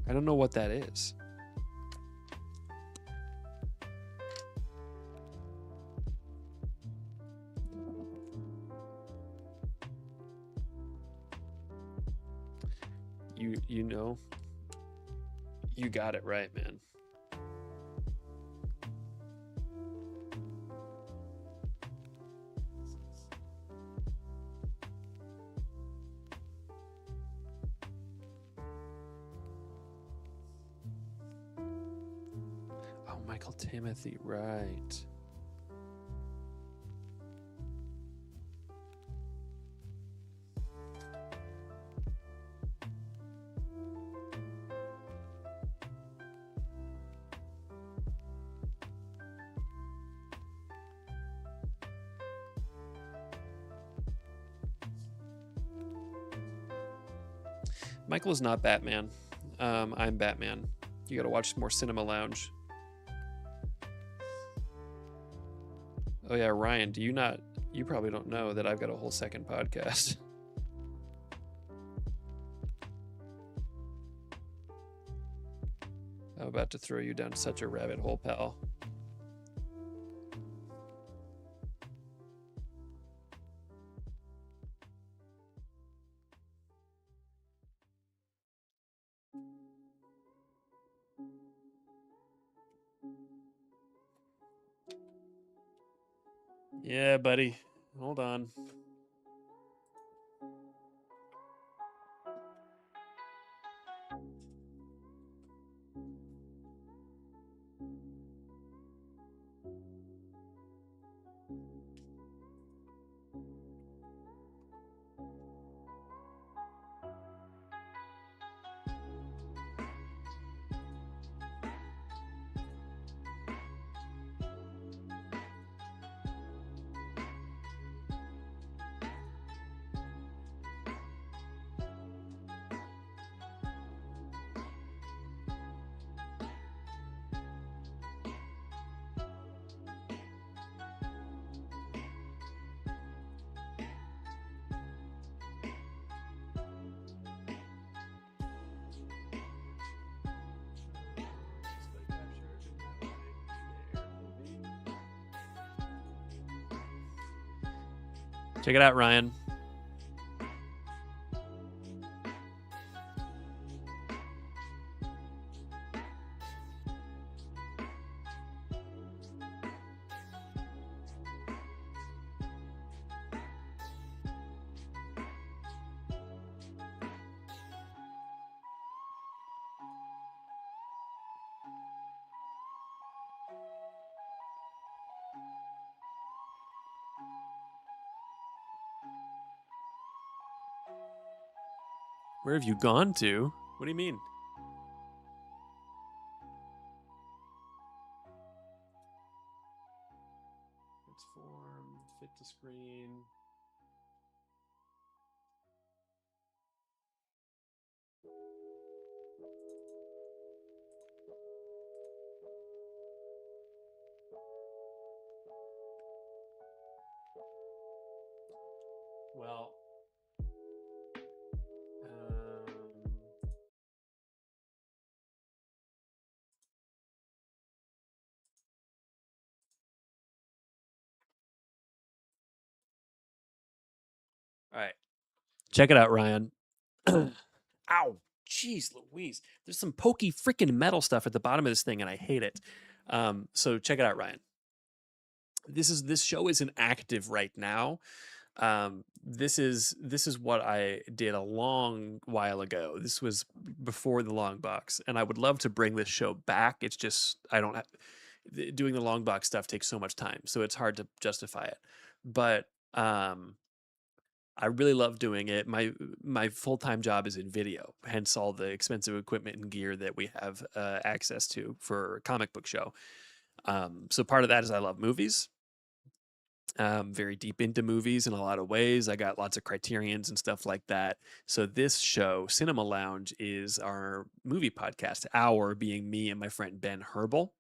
I don't know what that is. You know, you got it right, man. Oh, Michael Timothy, right. Michael is not Batman. I'm Batman. You gotta watch more Cinema Lounge. Oh yeah, Ryan, you probably don't know that I've got a whole second podcast. I'm about to throw you down such a rabbit hole, pal. Yeah, buddy. Hold on. Check it out, Ryan. Where have you gone to? What do you mean? Transform, fit to screen. Well, all right. Check it out, Ryan. Ow. Jeez Louise. There's some pokey freaking metal stuff at the bottom of this thing, and I hate it. So check it out, Ryan. This show isn't active right now. This is what I did a long while ago. This was before the long box, and I would love to bring this show back. It's just I don't have doing the long box stuff takes so much time, so it's hard to justify it. But I really love doing it. My full time job is in video, hence all the expensive equipment and gear that we have access to for a comic book show. So part of that is I love movies. Very deep into movies in a lot of ways. I got lots of criterions and stuff like that. So this show, Cinema Lounge, is our movie podcast. Our being me and my friend Ben Herbal.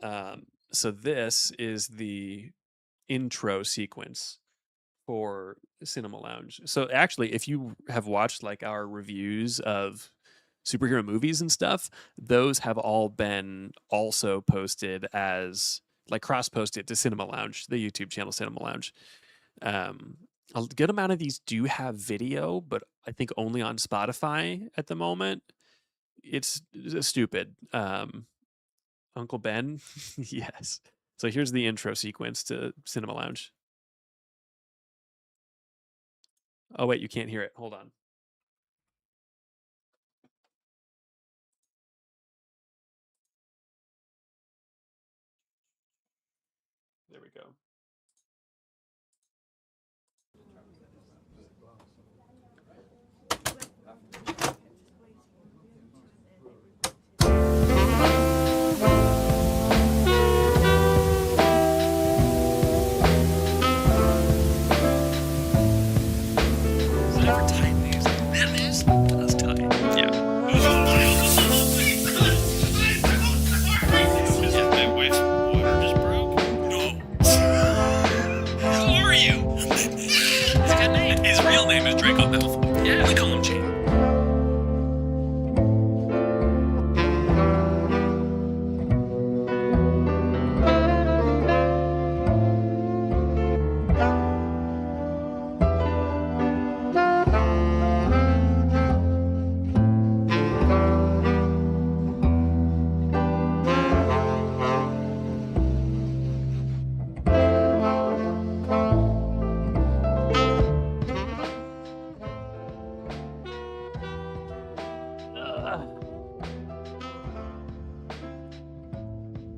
So this is the intro sequence for Cinema Lounge. So actually, if you have watched like our reviews of superhero movies and stuff, those have all been also posted as like cross posted to Cinema Lounge, the YouTube channel Cinema Lounge. Um, a good amount of these do have video, but I think only on Spotify at the moment. It's stupid. Uncle Ben, yes. So here's the intro sequence to Cinema Lounge. Oh wait, you can't hear it. Hold on. There we go. Is it ever tight news? That is. That's tight. Yeah. Yeah, my wife's water just broke. No. Who are you? He's got a name. His real name is Draco Malfoy. Yeah. We call him Jane.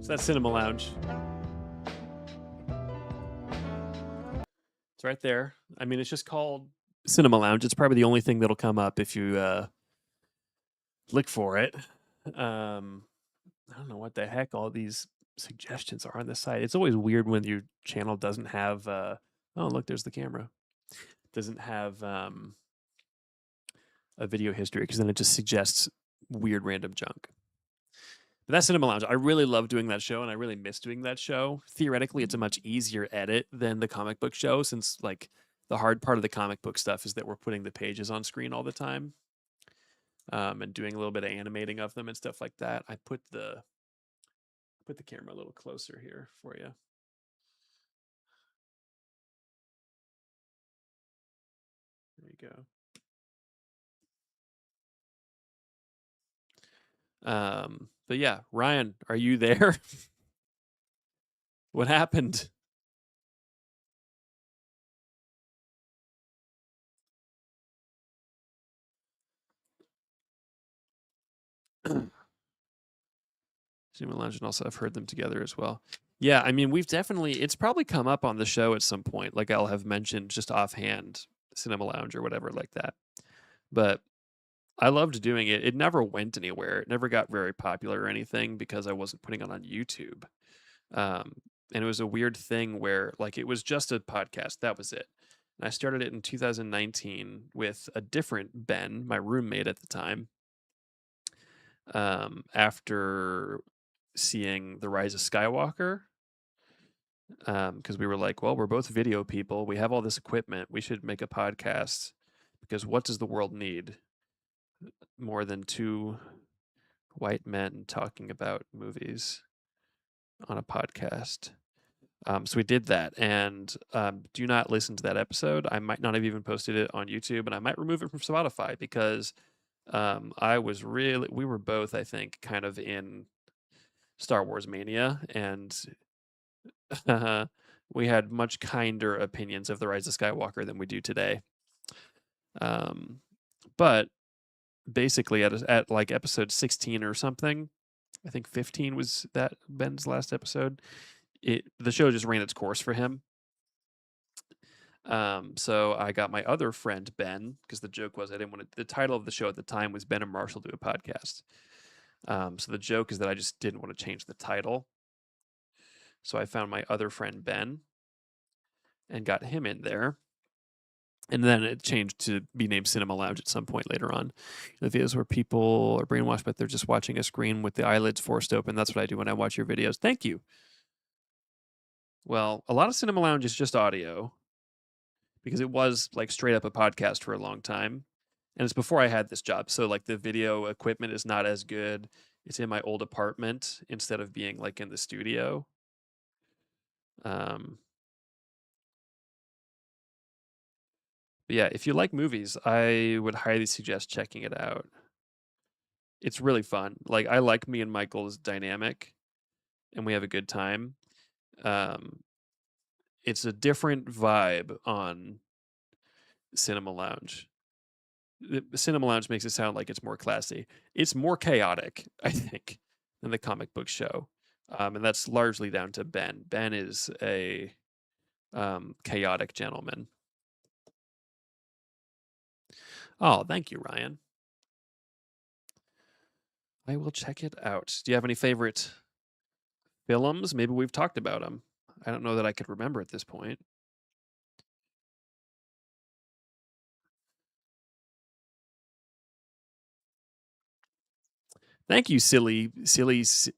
So that's Cinema Lounge. It's right there. I mean, it's just called Cinema Lounge. It's probably the only thing that'll come up if you look for it. I don't know what the heck all these suggestions are on the site. It's always weird when your channel doesn't have. Oh, look, there's the camera. Doesn't have a video history because then it just suggests weird random junk. But that's Cinema Lounge. I really love doing that show, and I really miss doing that show. Theoretically, it's a much easier edit than the comic book show, since like the hard part of the comic book stuff is that we're putting the pages on screen all the time, and doing a little bit of animating of them and stuff like that. I put the camera a little closer here for you. There you go. But yeah, Ryan, are you there? What happened? Cinema Lounge and also I've heard them together as well. Yeah, I mean, we've definitely, it's probably come up on the show at some point. Like I'll have mentioned just offhand Cinema Lounge or whatever like that. But I loved doing it. It never went anywhere. It never got very popular or anything because I wasn't putting it on YouTube. And it was a weird thing where like it was just a podcast. That was it. And I started it in 2019 with a different Ben, my roommate at the time. After seeing The Rise of Skywalker, because we were like, well, we're both video people. We have all this equipment. We should make a podcast because what does the world need more than two white men talking about movies on a podcast? So we did that, and do not listen to that episode. I might not have even posted it on YouTube, and I might remove it from Spotify because we were both, I think, kind of in Star Wars mania, and we had much kinder opinions of The Rise of Skywalker than we do today. Um, but basically, at like episode 16 or something, I think 15 was that Ben's last episode. The show just ran its course for him. So I got my other friend Ben, because the joke was I didn't want to. The title of the show at the time was Ben and Marshall Do a Podcast. So the joke is that I just didn't want to change the title. So I found my other friend Ben and got him in there. And then it changed to be named Cinema Lounge at some point later on. The videos where people are brainwashed, but they're just watching a screen with the eyelids forced open. That's what I do when I watch your videos. Thank you. Well, a lot of Cinema Lounge is just audio because it was like straight up a podcast for a long time. And it's before I had this job. So like the video equipment is not as good. It's in my old apartment instead of being like in the studio. Um, but yeah, if you like movies, I would highly suggest checking it out. It's really fun. Like I like me and Michael's dynamic and we have a good time. Um, it's a different vibe on Cinema Lounge. The Cinema Lounge makes it sound like it's more classy. It's more chaotic, I think, than the comic book show. And that's largely down to Ben. Ben is a chaotic gentleman. Oh, thank you, Ryan. I will check it out. Do you have any favorite films? Maybe we've talked about them. I don't know that I could remember at this point. Thank you, silly. Is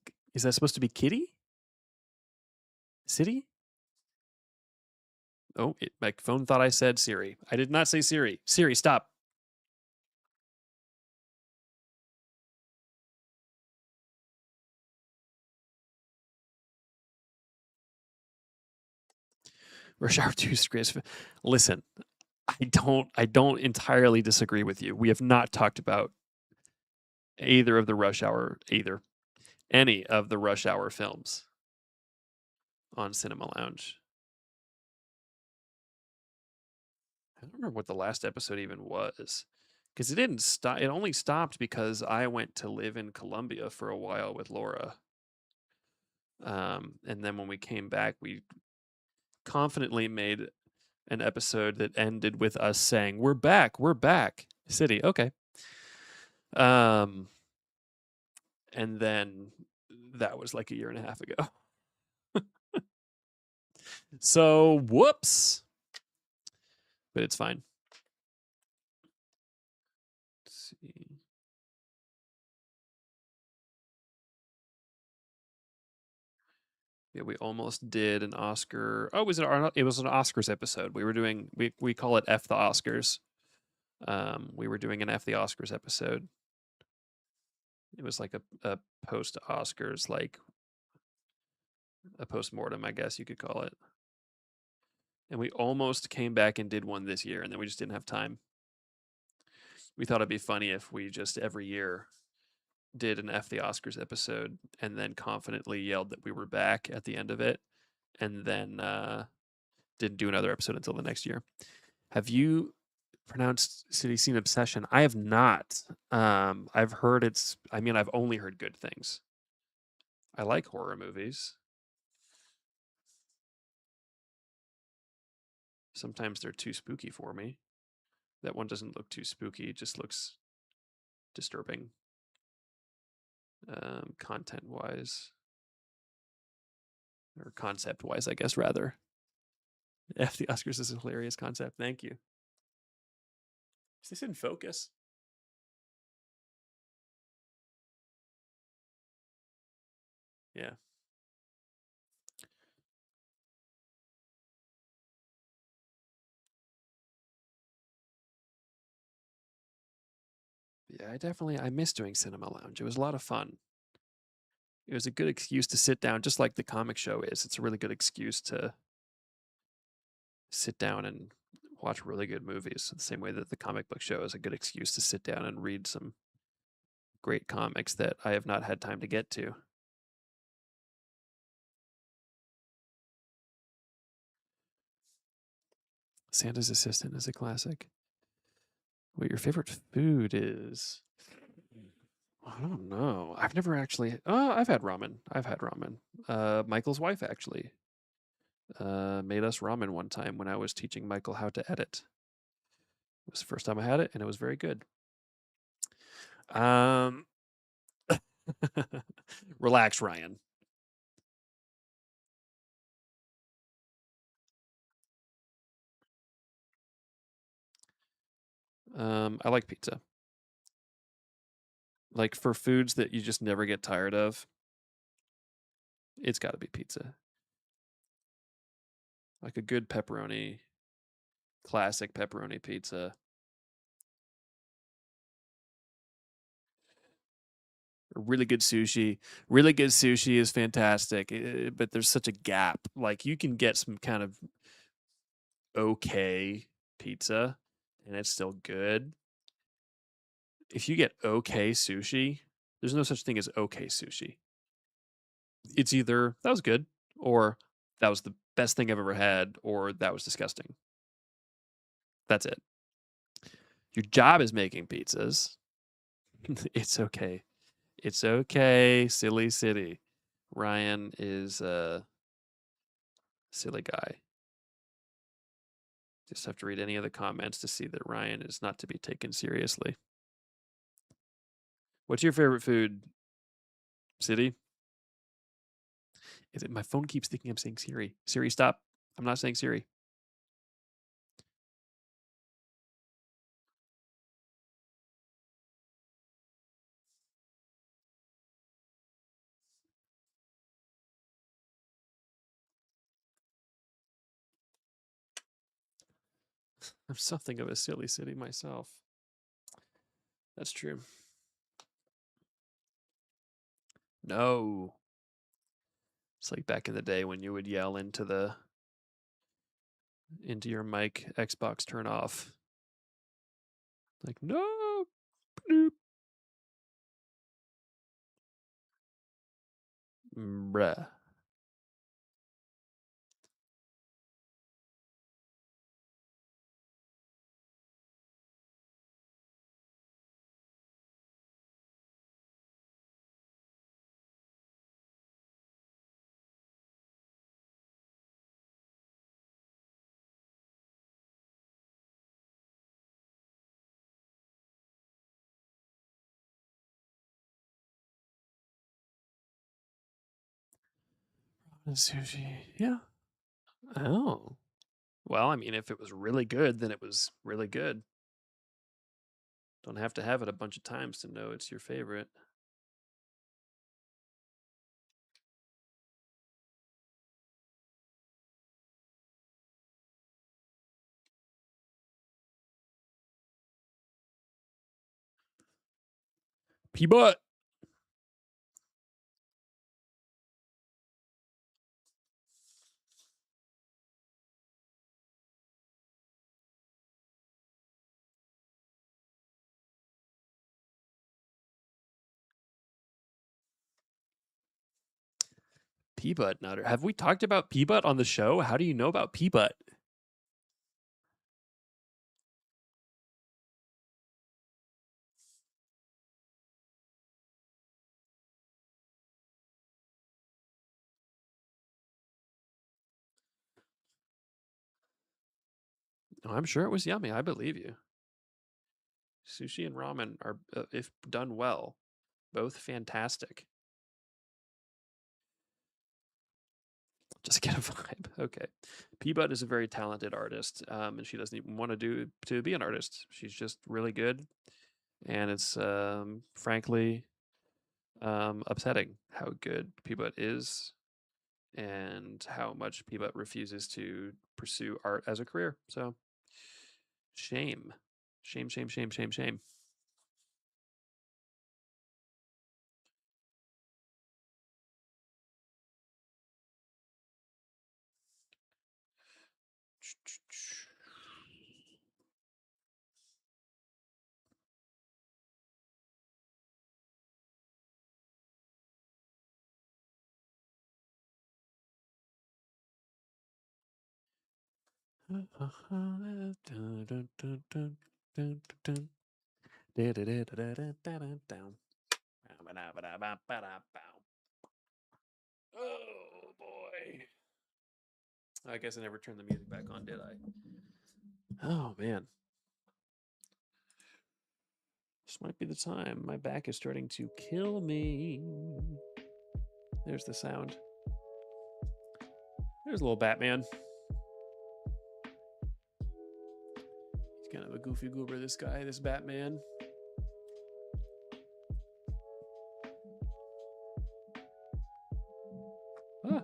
that supposed to be Kitty? City? Oh, my phone thought I said Siri. I did not say Siri. Siri, stop. Rush Hour 2 is great. Listen, I don't entirely disagree with you. We have not talked about either of the Rush Hour any of the Rush Hour films on Cinema Lounge. I don't remember what the last episode even was. Because it didn't stop. It only stopped because I went to live in Colombia for a while with Laura. And then when we came back, we confidently made an episode that ended with us saying, we're back. City, okay. And then that was like a year and a half ago. So, whoops. But it's fine. Let's see. Yeah, we almost did an Oscar. Oh, it was an Oscars episode. We call it F the Oscars. We were doing an F the Oscars episode. It was like a post Oscars, like a post-mortem, I guess you could call it. And we almost came back and did one this year, and then we just didn't have time. We thought it'd be funny if we just every year did an F the Oscars episode and then confidently yelled that we were back at the end of it, and then didn't do another episode until the next year. Have you pronounced City Scene Obsession? I have not. I've heard I've only heard good things. I like horror movies. Sometimes they're too spooky for me. That one doesn't look too spooky, it just looks disturbing. Content wise, or concept wise, I guess, rather. F the Oscars is a hilarious concept. Thank you. Is this in focus? Yeah. Yeah, I miss doing Cinema Lounge. It was a lot of fun. It was a good excuse to sit down, just like the comic show is. It's a really good excuse to sit down and watch really good movies. The same way that the comic book show is a good excuse to sit down and read some great comics that I have not had time to get to. Santa's Assistant is a classic. What your favorite food is? I don't know. I've never actually. I've had ramen. I've had ramen. Michael's wife actually made us ramen one time when I was teaching Michael how to edit. It was the first time I had it, and it was very good. Um, relax, Ryan. I like pizza. Like for foods that you just never get tired of, it's got to be pizza. Like a good pepperoni, classic pepperoni pizza. Really good sushi. Really good sushi is fantastic, but there's such a gap. Like you can get some kind of okay pizza and it's still good. If you get okay sushi, there's no such thing as okay sushi. It's either that was good or that was the best thing I've ever had or that was disgusting. That's it. Your job is making pizzas. It's okay. It's okay, silly city. Ryan is a silly guy. Just have to read any of the comments to see that Ryan is not to be taken seriously. What's your favorite food, City? Is it my phone keeps thinking I'm saying Siri? Siri, stop. I'm not saying Siri. I'm something of a silly city myself. That's true. No. It's like back in the day when you would yell into your mic, Xbox turn off. Like, no. Bloop. Bruh. Sushi. Yeah. Oh. Well, I mean, if it was really good, then it was really good. Don't have to have it a bunch of times to know it's your favorite. P-Butt. P-Butt Nutter. Have we talked about P-Butt on the show? How do you know about P-Butt? Oh, I'm sure it was yummy. I believe you. Sushi and ramen are, if done well, both fantastic. Just get a vibe. Okay. P-Butt is a very talented artist, and she doesn't even want to be an artist. She's just really good, and it's frankly upsetting how good P-Butt is and how much P-Butt refuses to pursue art as a career. So shame, shame, shame, shame, shame, shame. Oh boy. I guess I never turned the music back on, did I? Oh man. This might be the time. My back is starting to kill me. There's the sound. There's a little Batman. He's kind of a goofy goober, this guy, this Batman. Ah.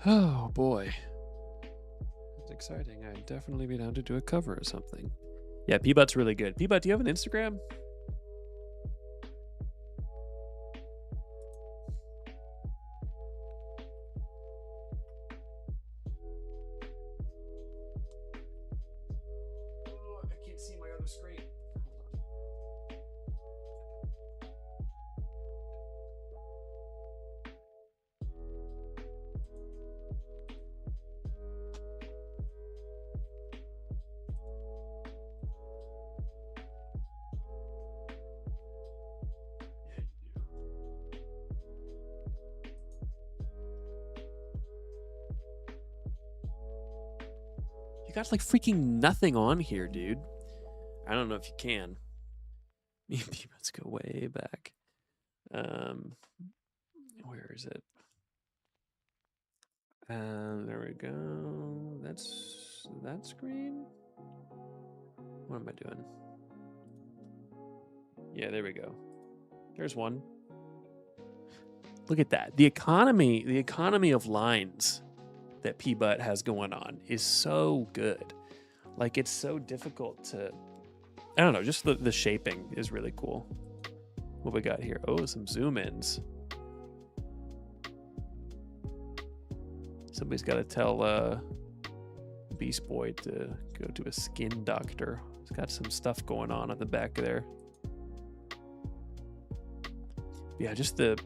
Oh boy. That's exciting. I'd definitely be down to do a cover or something. Yeah, Peabut's really good. Peabut, do you have an Instagram? Oh, I can't see my other screen. You got like freaking nothing on here, dude. I don't know if you can. Me and Peanuts go way back. Where is it? There we go. That's that screen. What am I doing? Yeah, there we go. There's one. Look at that. The economy of lines that Peabut has going on is so good. Like, it's so difficult to, I don't know, just the shaping is really cool. What we got here? Oh, some zoom ins. Somebody's got to tell Beast Boy to go to a skin doctor. He's got some stuff going on at the back there. Yeah, just the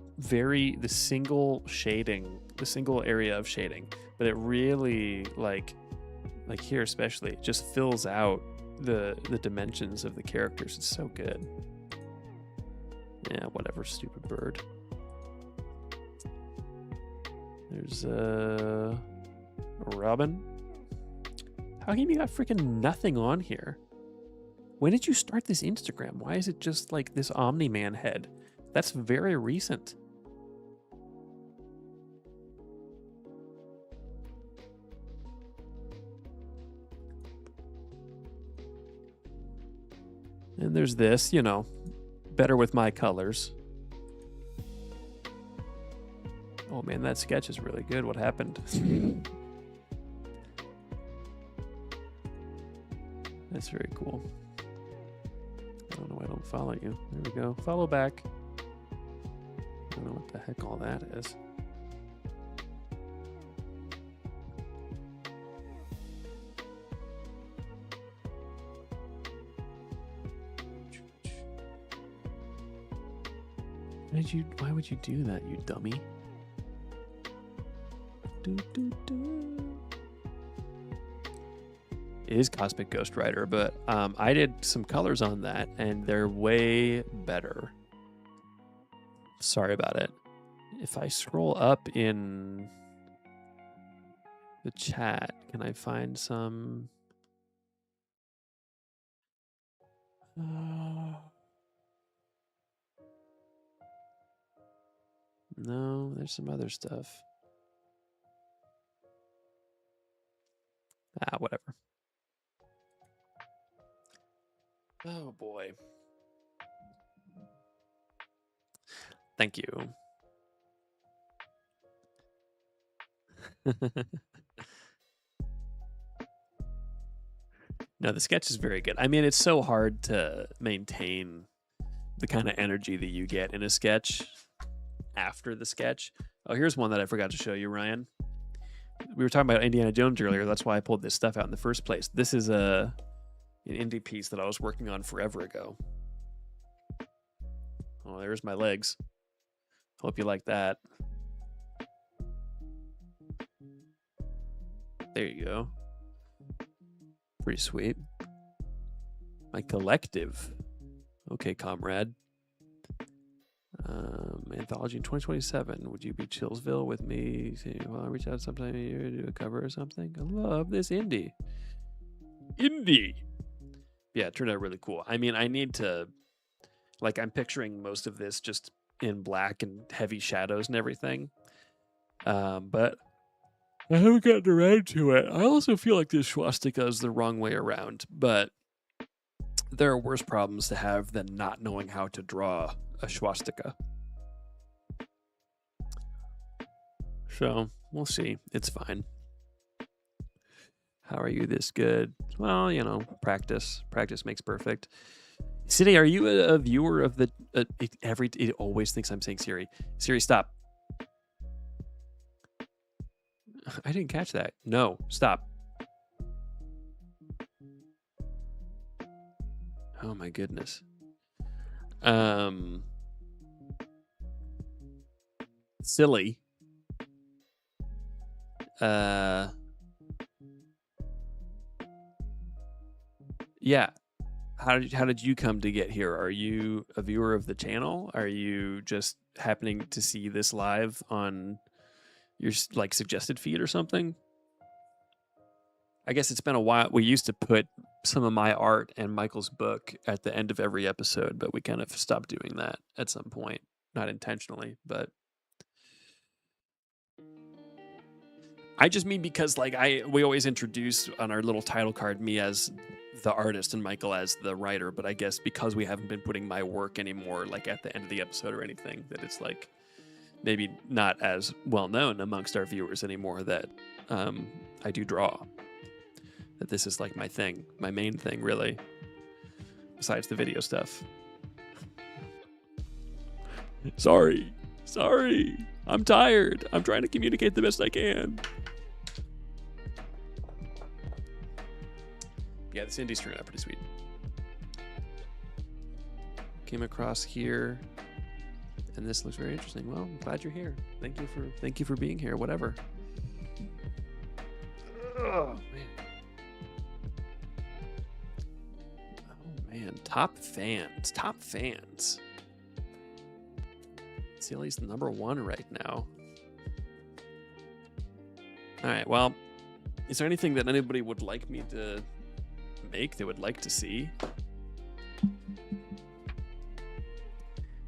single shading, the single area of shading, but it really like here especially, it just fills out the dimensions of the characters. It's so good. Yeah, whatever, stupid bird. There's Robin. How come you got freaking nothing on here? When did you start this Instagram? Why is it just like this Omni-Man head? That's very recent. And there's this, you know, better with my colors. Oh man, that sketch is really good. What happened? That's very cool. I don't know why I don't follow you. There we go. Follow back. I don't know what the heck all that is. Why would you do that, you dummy? It is Cosmic Ghost Rider, but I did some colors on that and they're way better. Sorry about it. If I scroll up in the chat, can I find some? No, there's some other stuff. Whatever. Oh boy. Thank you. No, the sketch is very good. I mean, it's so hard to maintain the kind of energy that you get in a sketch after the sketch. Oh, here's one that I forgot to show you, Ryan. We were talking about Indiana Jones earlier. That's why I pulled this stuff out in the first place. This is an indie piece that I was working on forever ago. Oh, there's my legs. Hope you like that. There you go. Pretty sweet. My collective. Okay, comrade. Anthology in 2027. Would you be Chillsville with me? Well, I'll reach out sometime a year to do a cover or something. I love this indie. Yeah, it turned out really cool. I mean, I need to, like, I'm picturing most of this just in black and heavy shadows and everything. But I haven't gotten around to it. I also feel like this swastika is the wrong way around, but there are worse problems to have than not knowing how to draw a swastika. So we'll see. It's fine. How are you this good? Well, you know, practice. Practice makes perfect. City, are you a viewer of the... it always thinks I'm saying Siri. Siri, stop. I didn't catch that. No, stop. Oh my goodness. Silly. Yeah. How did you come to get here? Are you a viewer of the channel? Are you just happening to see this live on your like suggested feed or something? I guess it's been a while. We used to put some of my art and Michael's book at the end of every episode, but we kind of stopped doing that at some point. Not intentionally, but I just mean because like we always introduce on our little title card me as the artist and Michael as the writer, but I guess because we haven't been putting my work anymore like at the end of the episode or anything, that it's like maybe not as well known amongst our viewers anymore that I do draw. That this is like my thing, my main thing really, besides the video stuff. Sorry, I'm tired. I'm trying to communicate the best I can. Yeah, this indie's turned out pretty sweet. Came across here, and this looks very interesting. Well, I'm glad you're here. Thank you for being here. Whatever. Oh man. Oh man. Top fans. Silly's #1 right now. All right. Well, is there anything that anybody would like me to make? They would like to see?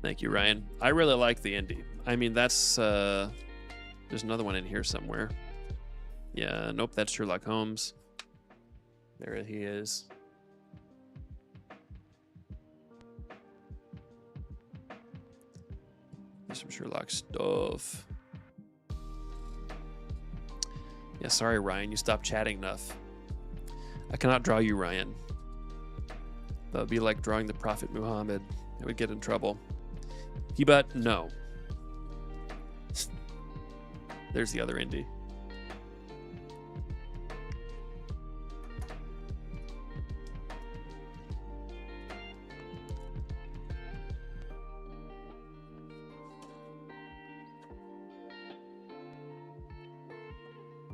Thank you, Ryan. I really like the indie. I mean, that's there's another one in here somewhere. Yeah, nope, that's Sherlock Holmes. There he is. There's some Sherlock stuff. Yeah, sorry, Ryan, you stopped chatting enough. I cannot draw you, Ryan. That would be like drawing the Prophet Muhammad. I would get in trouble. But no. There's the other indie.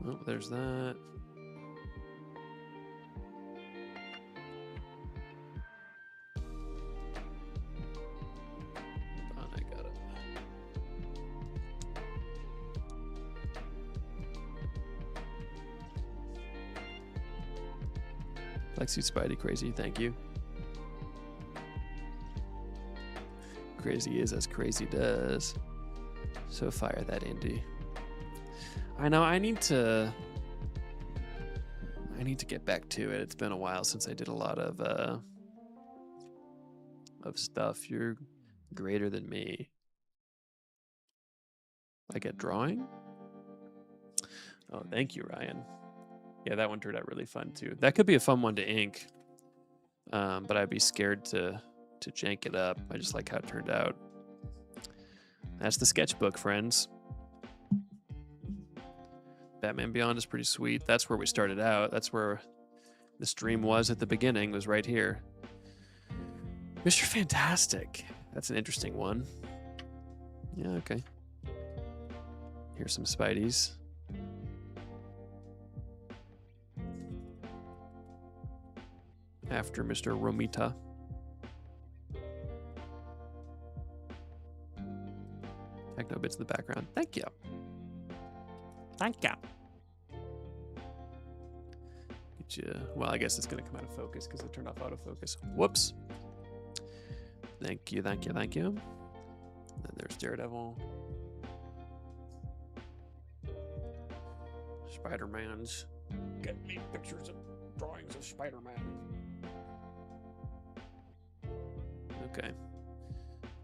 Oh, there's that. Lexi Spidey crazy, thank you. Crazy is as crazy does. So fire that indie. I know I need to get back to it. It's been a while since I did a lot of stuff. You're greater than me. Like at drawing? Oh, thank you, Ryan. Yeah, that one turned out really fun too. That could be a fun one to ink, but I'd be scared to jank it up. I just like how it turned out. That's the sketchbook, friends. Batman Beyond is pretty sweet. That's where we started out. That's where the stream was at the beginning, was right here. Mr. Fantastic. That's an interesting one. Yeah, okay. Here's some Spideys. After Mr. Romita. Techno bits in the background. Thank you. Thank you. Get you. Well, I guess it's going to come out of focus because I turned off autofocus. Whoops. Thank you, thank you, thank you. And then there's Daredevil. Spider-Man's. Get me pictures and drawings of Spider-Man. Okay.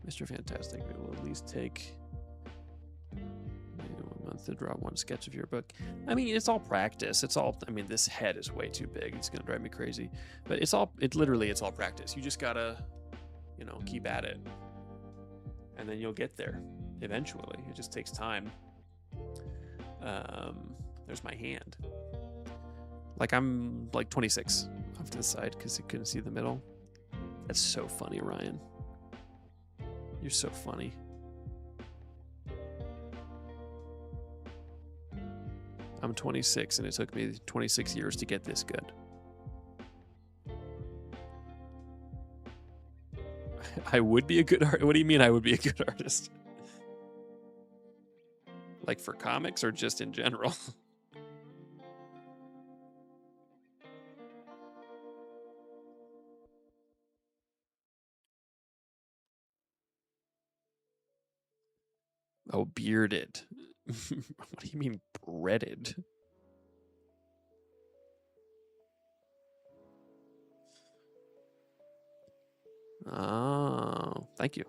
Mr. Fantastic, it will at least take maybe 1 month to draw one sketch of your book. I mean, it's all practice. It's all, I mean, this head is way too big. It's going to drive me crazy. But it's all practice. You just got to, you know, keep at it. And then you'll get there eventually. It just takes time. There's my hand. Like, I'm like 26 off to the side because you couldn't see the middle. That's so funny, Ryan. You're so funny. I'm 26 and it took me 26 years to get this good. I would be a good artist. What do you mean I would be a good artist? Like for comics or just in general? Oh, bearded. What do you mean breaded? Oh, thank you.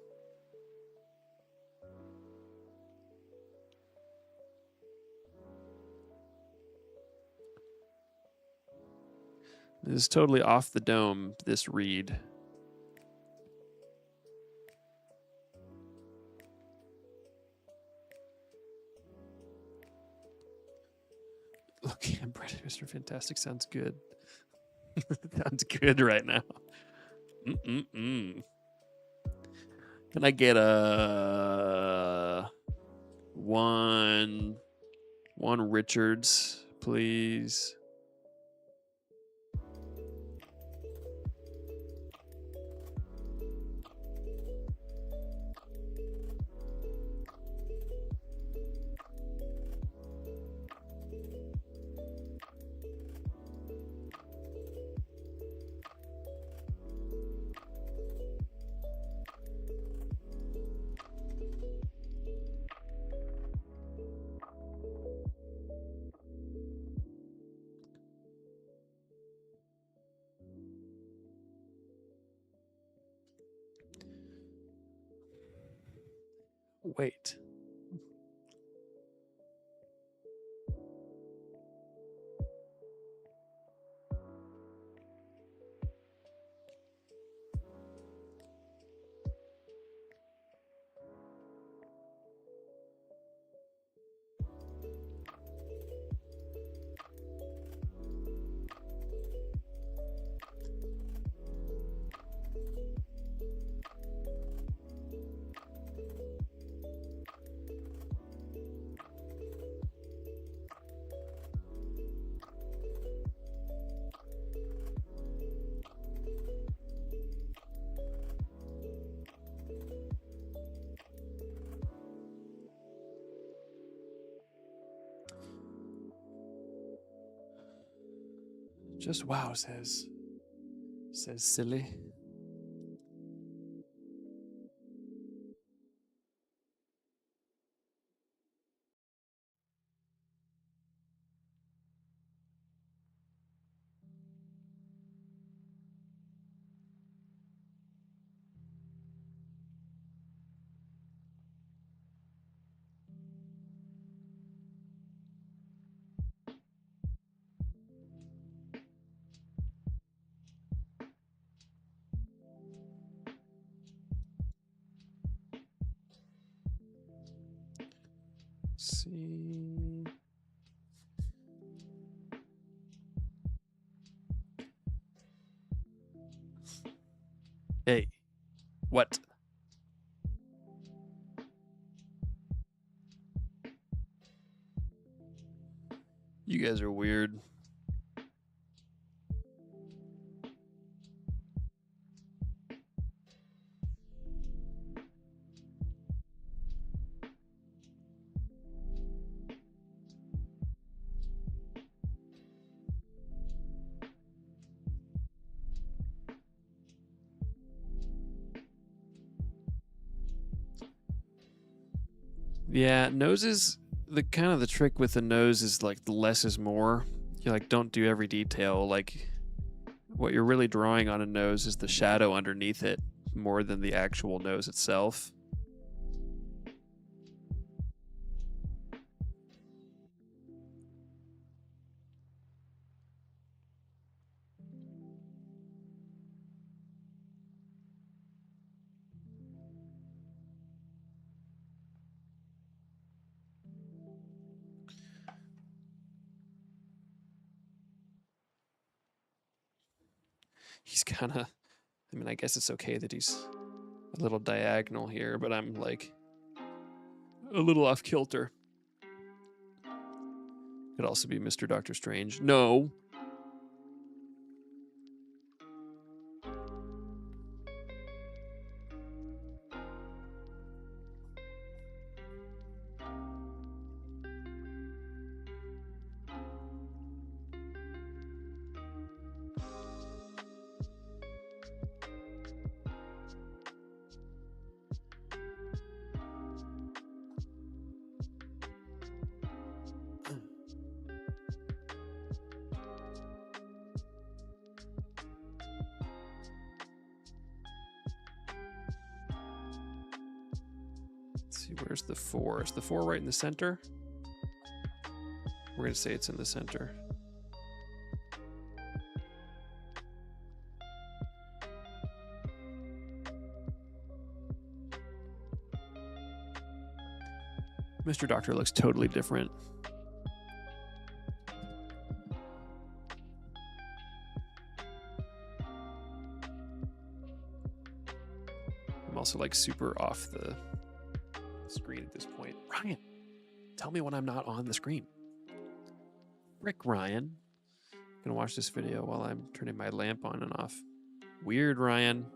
This is totally off the dome, this read. Okay, I'm ready. Mr. Fantastic sounds good. Sounds good right now. Can I get a one Richards, please? Wait. Just wow, says silly. see. Hey, what? You guys are weird. Yeah, noses, the kind of the trick with the nose is like the less is more. You like don't do every detail. Like what you're really drawing on a nose is the shadow underneath it more than the actual nose itself. He's kind of, I mean, I guess it's okay that he's a little diagonal here, but I'm like a little off kilter. Could also be Mr. Doctor Strange. No. Let's see, where's the 4? Is the 4 right in the center? We're going to say it's in the center. Mr. Doctor looks totally different. I'm also like super off the screen at this point. Ryan, tell me when I'm not on the screen. Rick Ryan. I'm gonna watch this video while I'm turning my lamp on and off. Weird, Ryan.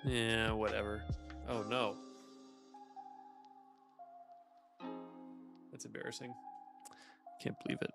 Yeah, whatever. Oh no. That's embarrassing. Can't believe it.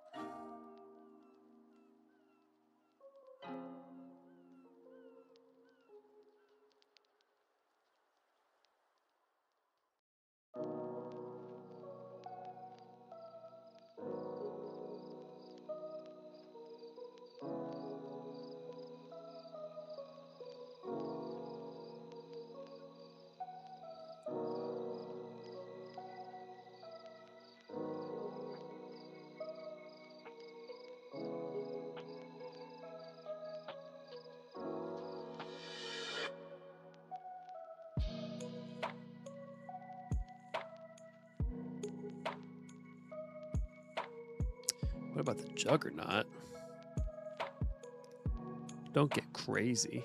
What about the Juggernaut? Don't get crazy.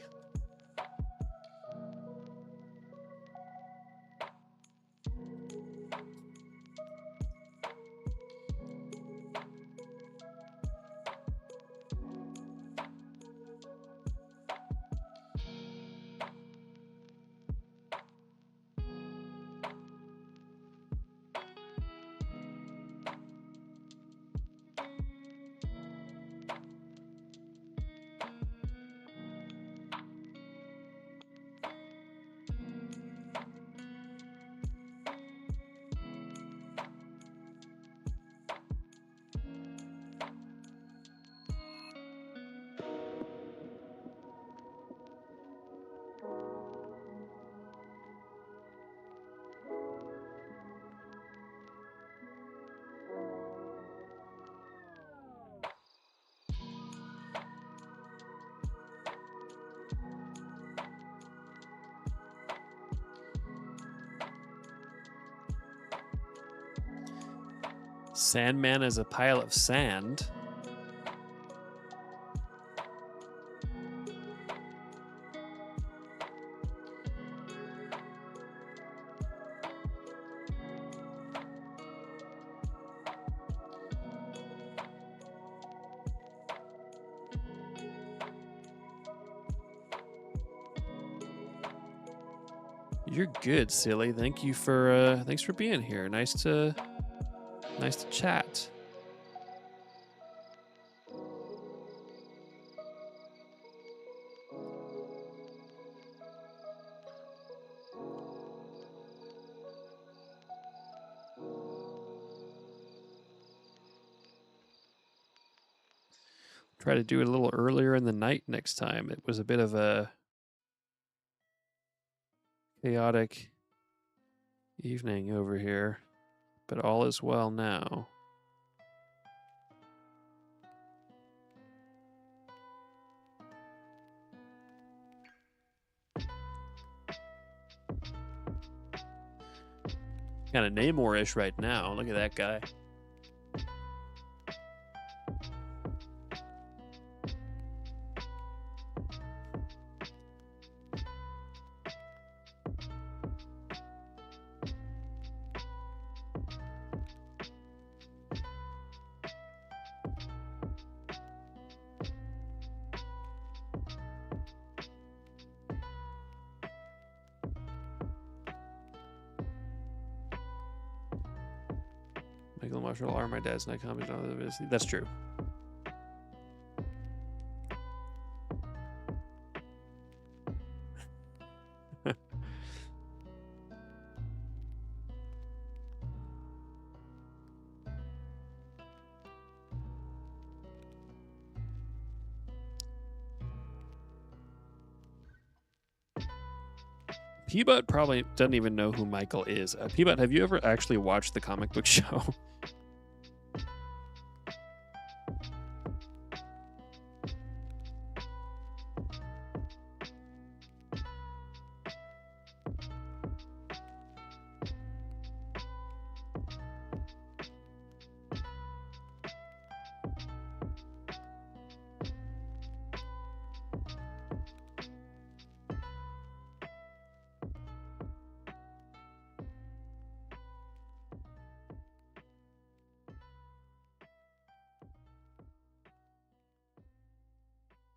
Sandman is a pile of sand. You're good, silly. Thank you for thanks for being here. Nice to chat. Try to do it a little earlier in the night next time. It was a bit of a chaotic evening over here, but all is well now. Kind of Namor-ish right now. Look at that guy. Michael Marshall are my dad's not comment on the. That's true. Peabut probably doesn't even know who Michael is. Peabut, have you ever actually watched the comic book show?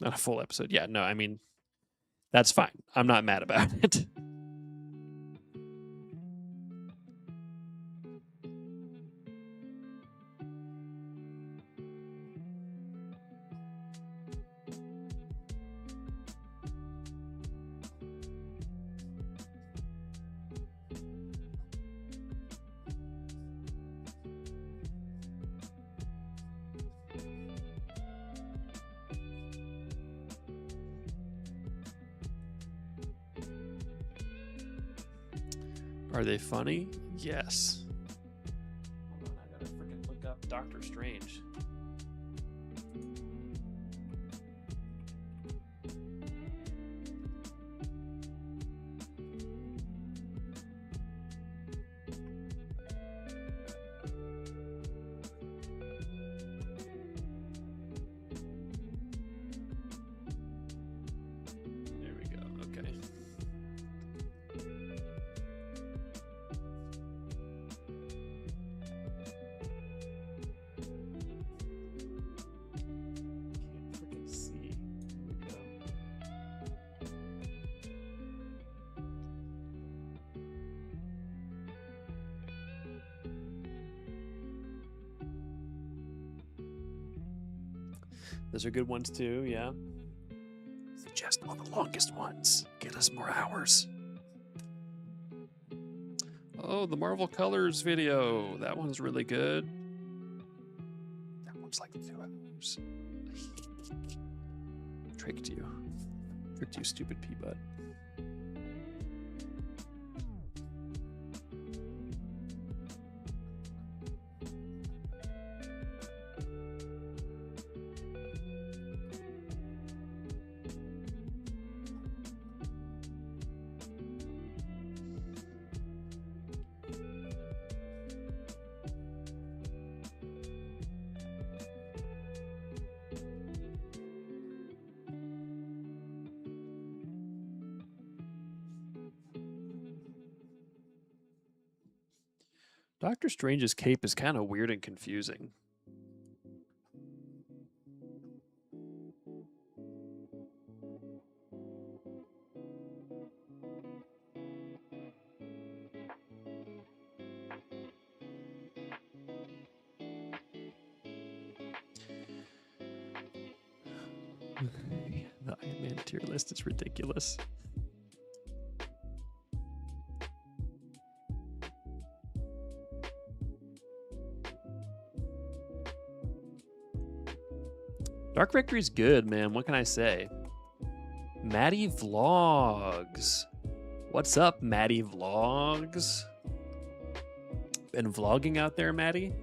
Not a full episode. Yeah, no, I mean, that's fine. I'm not mad about it. Are they funny? Yes. Hold on, I gotta freaking look up Doctor Strange. There we go. Okay. Those are good ones too, yeah. Suggest all the longest ones. Get us more hours. Oh, the Marvel Colors video. That one's really good. That one's like 2 hours. Tricked you. Tricked you, stupid P-butt. Doctor Strange's cape is kind of weird and confusing. The Iron Man tier list is ridiculous. Dark Victory's good, man. What can I say? Maddie Vlogs. What's up, Maddie Vlogs? Been vlogging out there, Maddie?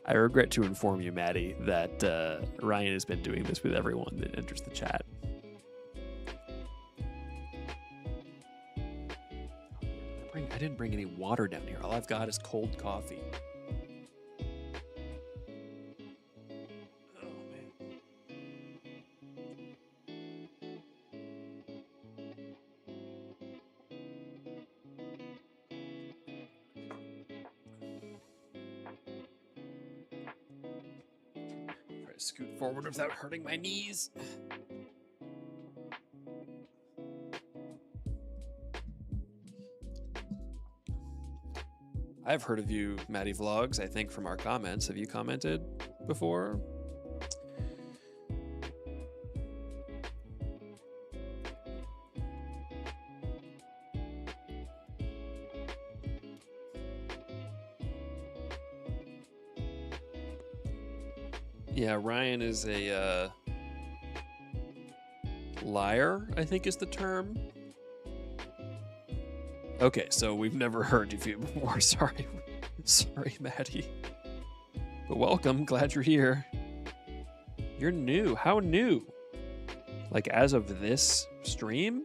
I regret to inform you, Maddie, that Ryan has been doing this with everyone that enters the chat. I didn't bring any water down here. All I've got is cold coffee. Oh, man. Try to scoot forward without hurting my knees. I've heard of you, Maddie Vlogs, I think from our comments. Have you commented before? Yeah, Ryan is a liar, I think is the term. Okay, so we've never heard of you before. Sorry, Maddie. But welcome, glad you're here. You're new. How new? Like as of this stream?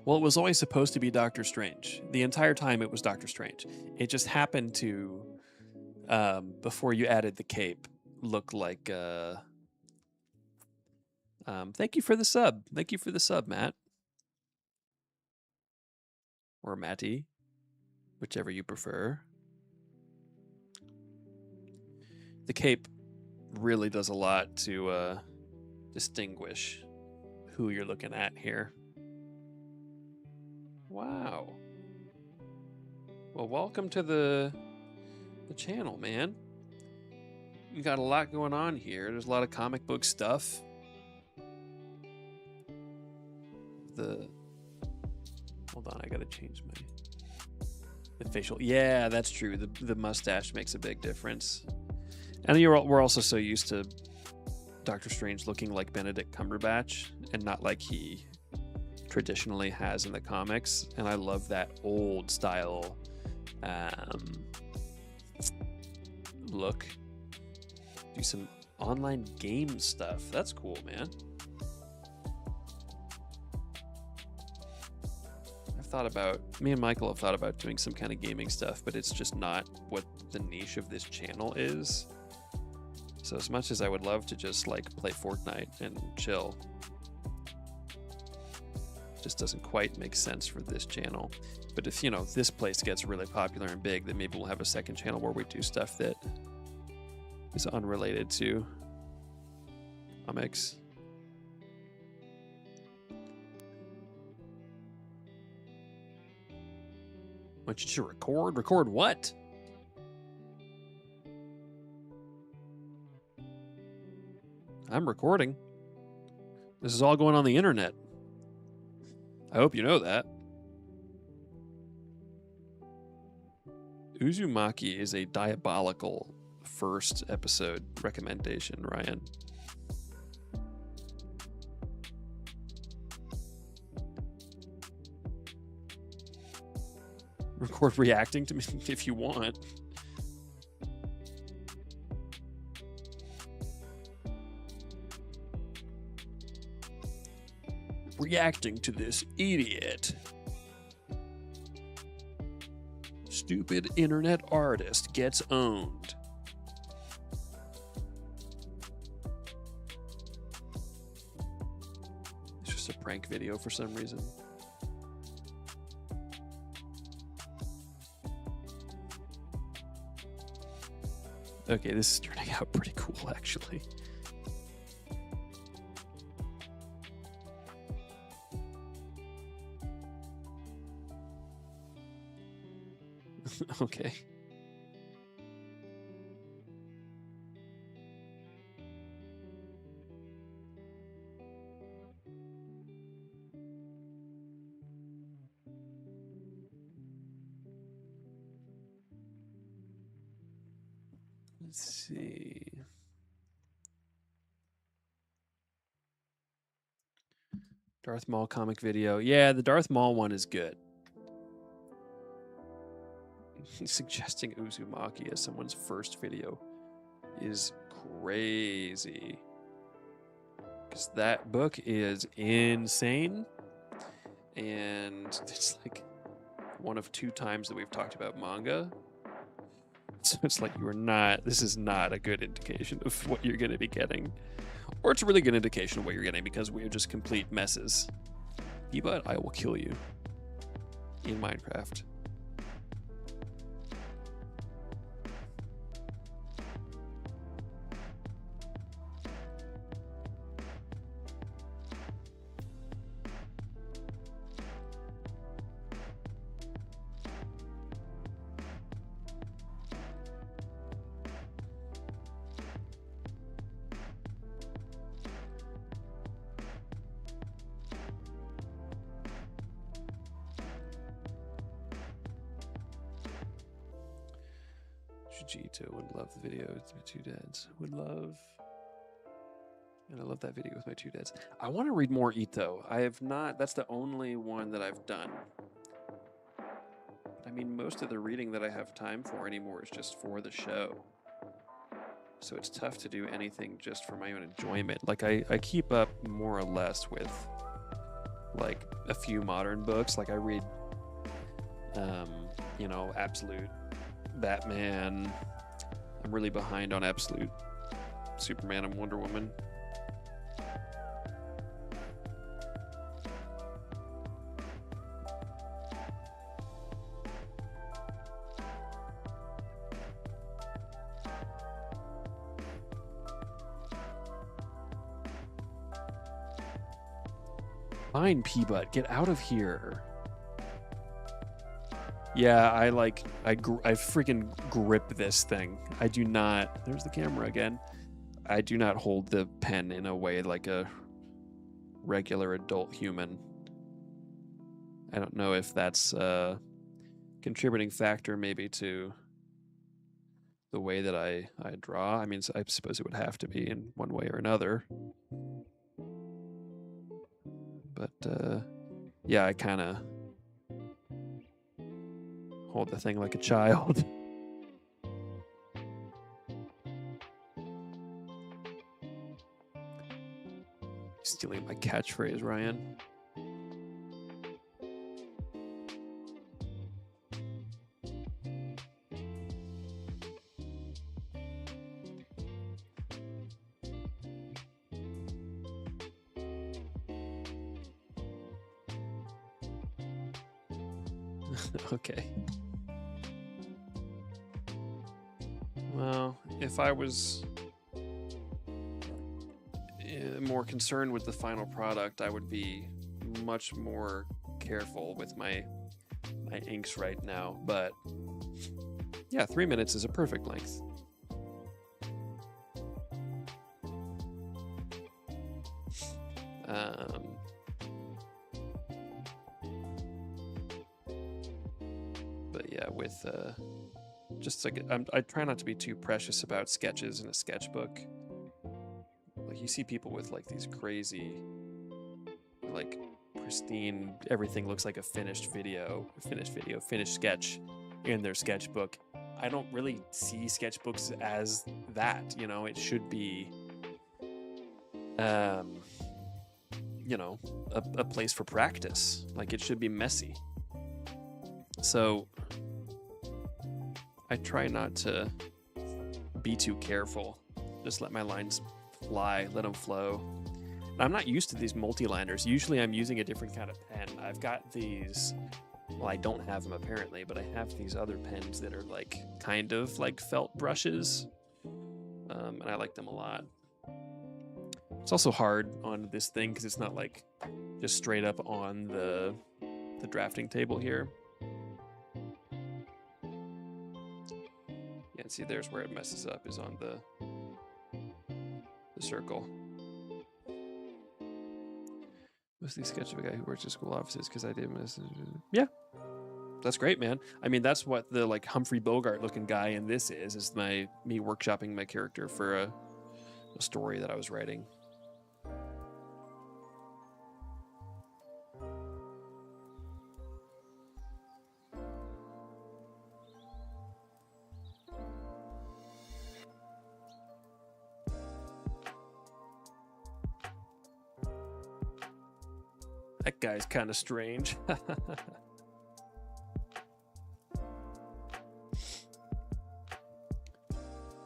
Well, it was always supposed to be Doctor Strange. The entire time it was Doctor Strange. It just happened to, before you added the cape, look like... thank you for the sub. Thank you for the sub, Matt. Or Matty, whichever you prefer. The cape really does a lot to distinguish who you're looking at here. Wow. Well, welcome to the channel, man. You got a lot going on here. There's a lot of comic book stuff. Hold on, I gotta change the facial. Yeah, that's true. The mustache makes a big difference. And we're also so used to Doctor Strange looking like Benedict Cumberbatch and not like he traditionally has in the comics. And I love that old style look. Do some online game stuff. That's cool, man. Me and Michael have thought about doing some kind of gaming stuff, but it's just not what the niche of this channel is. So as much as I would love to just like play Fortnite and chill, it just doesn't quite make sense for this channel. But if, you know, this place gets really popular and big, then maybe we'll have a second channel where we do stuff that is unrelated to comics. Want you to record? Record what? I'm recording. This is all going on the internet. I hope you know that. Uzumaki is a diabolical first episode recommendation, Ryan. Record reacting to me if you want. Reacting to this idiot. Stupid internet artist gets owned. rank video for some reason. Okay, this is turning out pretty cool, actually. Okay. Let's see. Darth Maul comic video. Yeah, the Darth Maul one is good. Suggesting Uzumaki as someone's first video is crazy. Because that book is insane. And it's like one of 2 times that we've talked about manga. So it's like this is not a good indication of what you're going to be getting. Or it's a really good indication of what you're getting because we're just complete messes. But I will kill you in Minecraft. Jujito would love the video with my 2 dads. Would love. And I love that video with my 2 dads. I want to read more Ito. I have not. That's the only one that I've done. I mean, most of the reading that I have time for anymore is just for the show. So it's tough to do anything just for my own enjoyment. Like, I keep up more or less with, like, a few modern books. Like, I read, you know, Absolute Batman. I'm really behind on Absolute Superman and Wonder Woman. Fine, P-Butt, get out of here. Yeah, I freaking grip this thing. I do not, there's the camera again. I do not hold the pen in a way like a regular adult human. I don't know if that's a contributing factor maybe to the way that I draw. I mean, I suppose it would have to be in one way or another. But yeah, I kind of hold the thing like a child. Stealing my catchphrase, Ryan. Okay. Well, if I was more concerned with the final product, I would be much more careful with my inks right now. But yeah, 3 minutes is a perfect length. But yeah, with just like I try not to be too precious about sketches in a sketchbook. Like you see people with like these crazy, like pristine, everything looks like a finished sketch in their sketchbook. I don't really see sketchbooks as that, you know. It should be you know, a place for practice. Like it should be messy. So I try not to be too careful. Just let my lines fly, let them flow. I'm not used to these multi-liners. Usually I'm using a different kind of pen. I've got these, well, I don't have them apparently, but I have these other pens that are like kind of like felt brushes, and I like them a lot. It's also hard on this thing because it's not like just straight up on the drafting table here. Yeah, see, there's where it messes up, is on the circle. Mostly sketch of a guy who works at school offices because I did miss. Yeah, that's great, man. I mean, that's what the like Humphrey Bogart looking guy in this is me workshopping my character for a story that I was writing. That guy's kind of strange.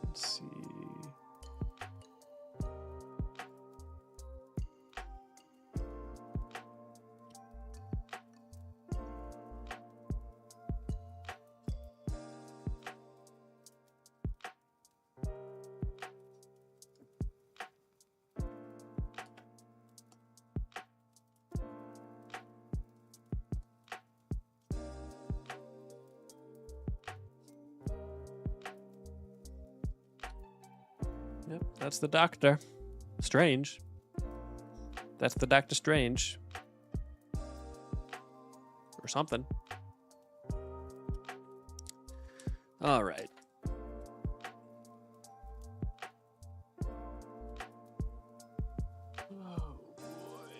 Let's see. Yep, that's the Doctor Strange. That's the Doctor Strange. Or something. All right. Oh, boy.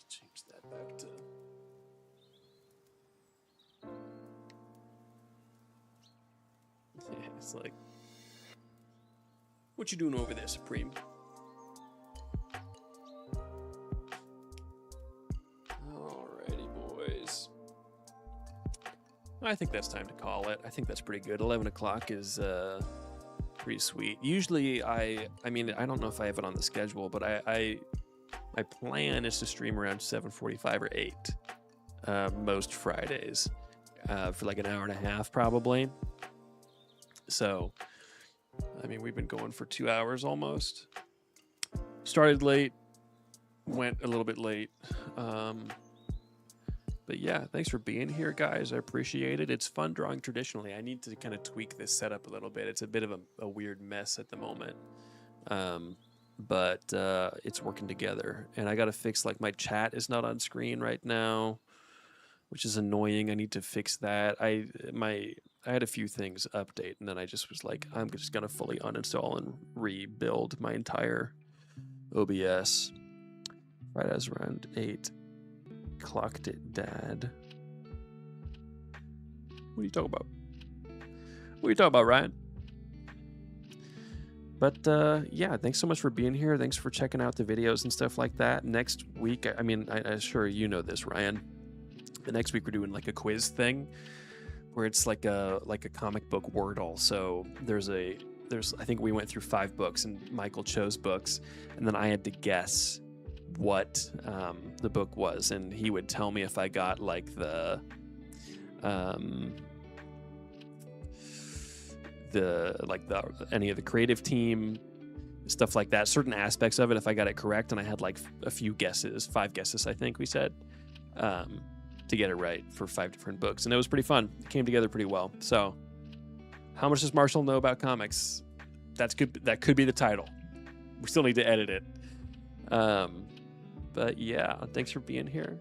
Change that back to... Yeah, it's like... What you doing over there, Supreme? Alrighty, boys. I think that's time to call it. I think that's pretty good. 11 o'clock is pretty sweet. Usually, I mean, I don't know if I have it on the schedule, but my plan is to stream around 7:45 or 8 most Fridays for like an hour and a half, probably. So... I mean, we've been going for 2 hours almost. Started late, went a little bit late. But yeah, thanks for being here, guys. I appreciate it. It's fun drawing traditionally. I need to kind of tweak this setup a little bit. It's a bit of a weird mess at the moment. But it's working together. And I got to fix, like, my chat is not on screen right now, which is annoying. I need to fix that. I had a few things update, and then I just was like, I'm just gonna fully uninstall and rebuild my entire OBS. Right as around 8. Clocked it, Dad. What are you talking about? What are you talking about, Ryan? But yeah, thanks so much for being here. Thanks for checking out the videos and stuff like that. Next week, I mean, I'm sure you know this, Ryan. The next week we're doing like a quiz thing where it's like a comic book Wordle. So there's I think we went through 5 books and Michael chose books, and then I had to guess what the book was, and he would tell me if I got like any of the creative team stuff like that, certain aspects of it, if I got it correct. And I had like a few guesses, 5 guesses I think we said, to get it right for 5 different books, and it was pretty fun. It came together pretty well. So how much does Marshall know about comics? That could be the title. We still need to edit it. But yeah, thanks for being here,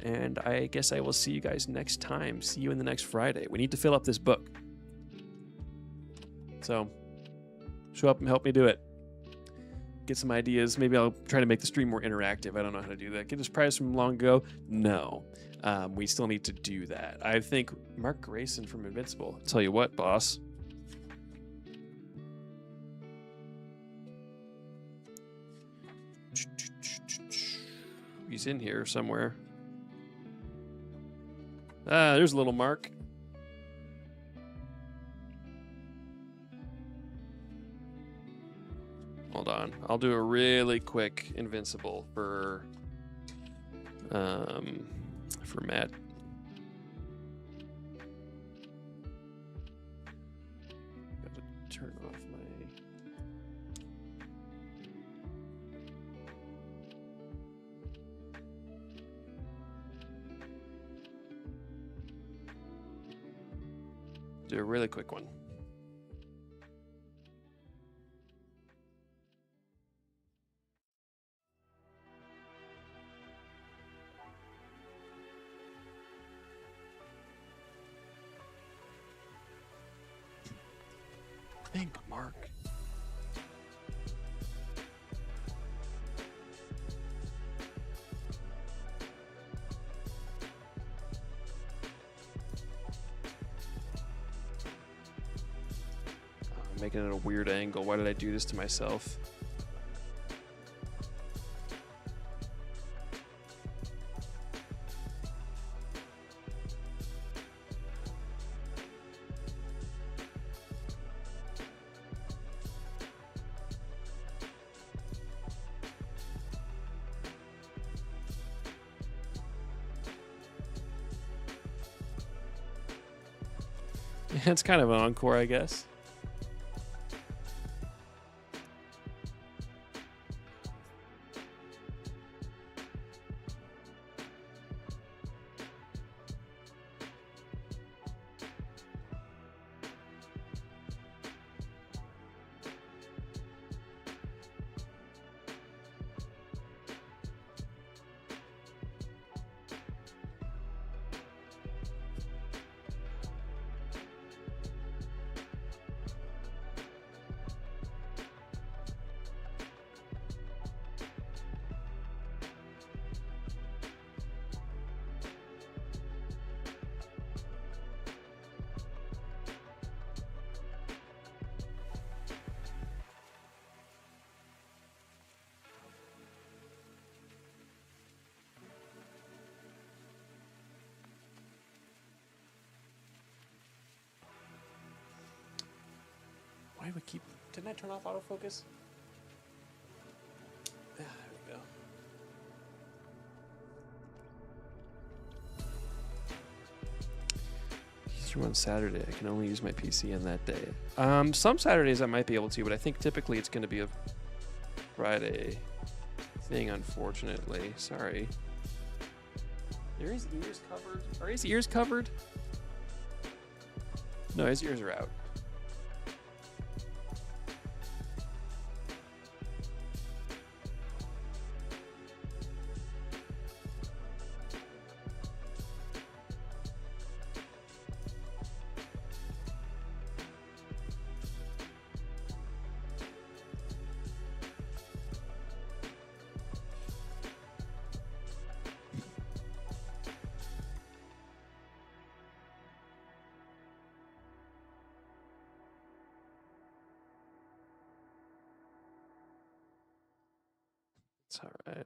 and I guess I will see you guys next time. See you in the next Friday. We need to fill up this book, so show up and help me do it. Get some ideas. Maybe I'll try to make the stream more interactive. I don't know how to do that. Get this prize from long ago? No. We still need to do that. I think Mark Grayson from Invincible. I'll tell you what, boss. He's in here somewhere. Ah, there's a little Mark. Hold on. I'll do a really quick invincible for Matt. Got to turn off my. Do a really quick one. Think, Mark. I'm making it a weird angle. Why did I do this to myself? It's kind of an encore, I guess. Why do we keep... Didn't I turn off autofocus? Yeah, there we go. Easter on Saturday. I can only use my PC on that day. Some Saturdays I might be able to, but I think typically it's going to be a Friday thing, unfortunately. Sorry. Are his ears covered? Are his ears covered? No, his ears are out. It's all right.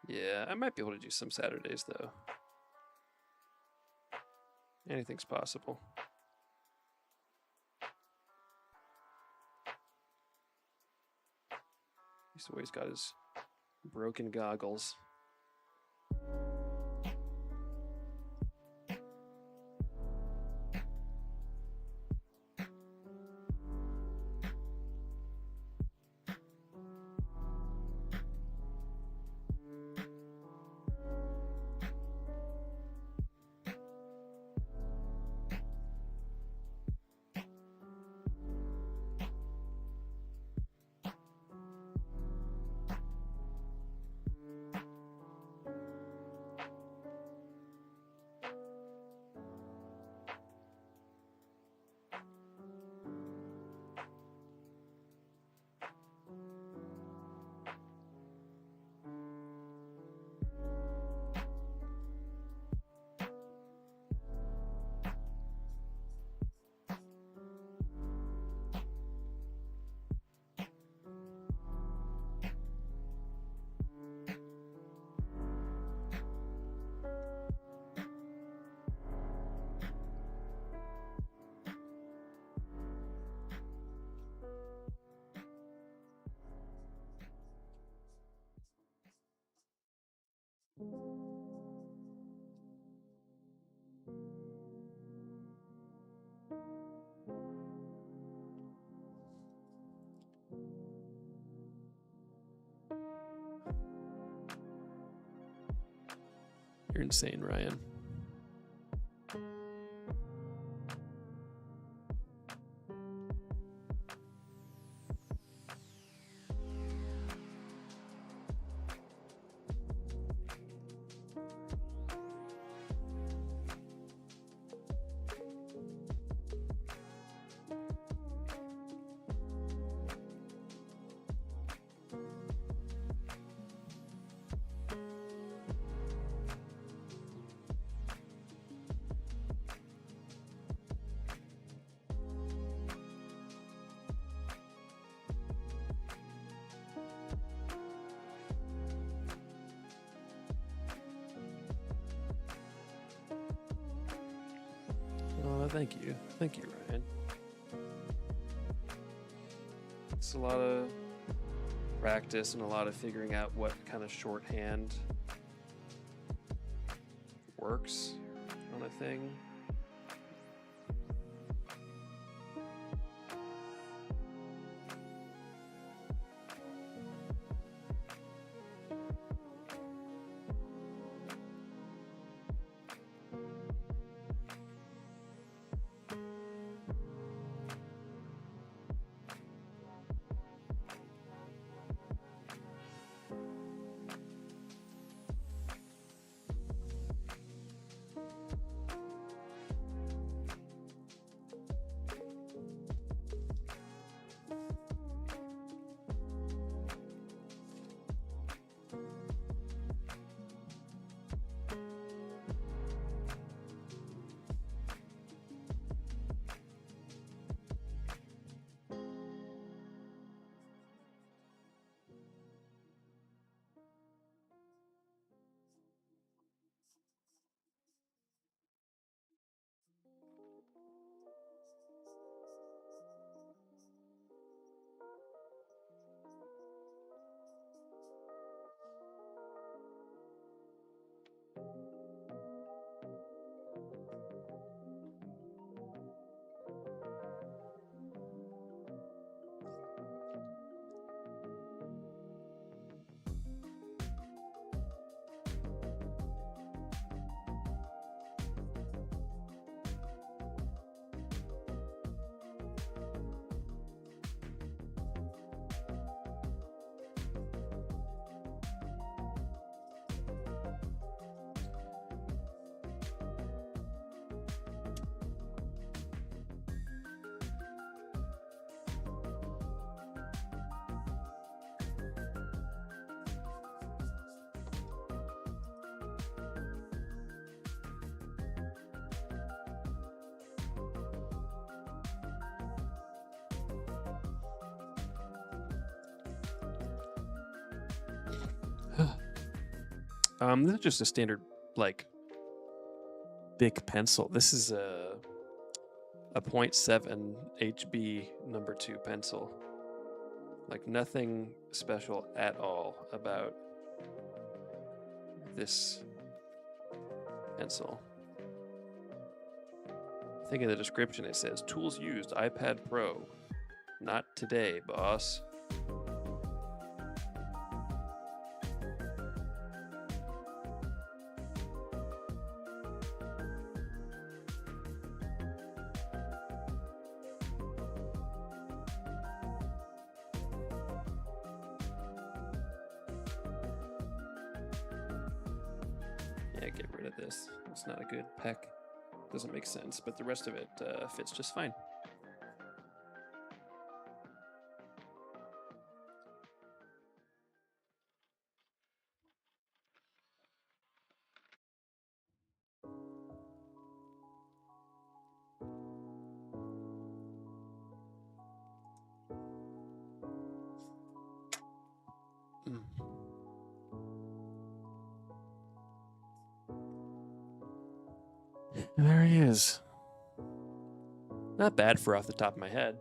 Yeah, I might be able to do some Saturdays, though. Anything's possible. He's always got his broken goggles. You're insane, Ryan. Oh, thank you, Ryan. It's a lot of practice and a lot of figuring out what kind of shorthand works on a thing. This is just a standard, like, Bic pencil. This is a 0.7 HB number 2 pencil. Like, nothing special at all about this pencil. I think in the description it says, tools used, iPad Pro. Not today, boss. Yeah, get rid of this. It's not a good peck. Doesn't make sense, but the rest of it fits just fine. There he is. Not bad for off the top of my head.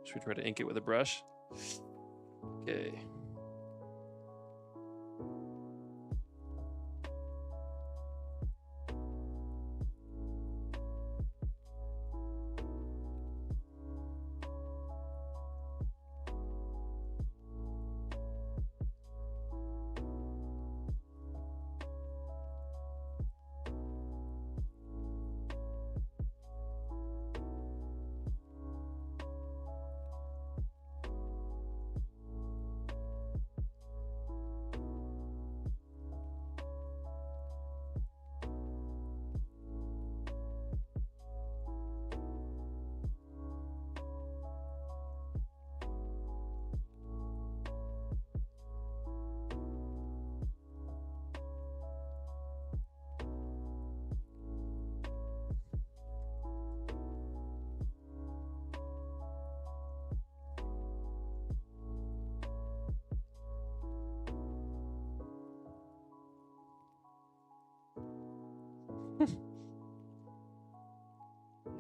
Should we try to ink it with a brush? Okay. Yeah,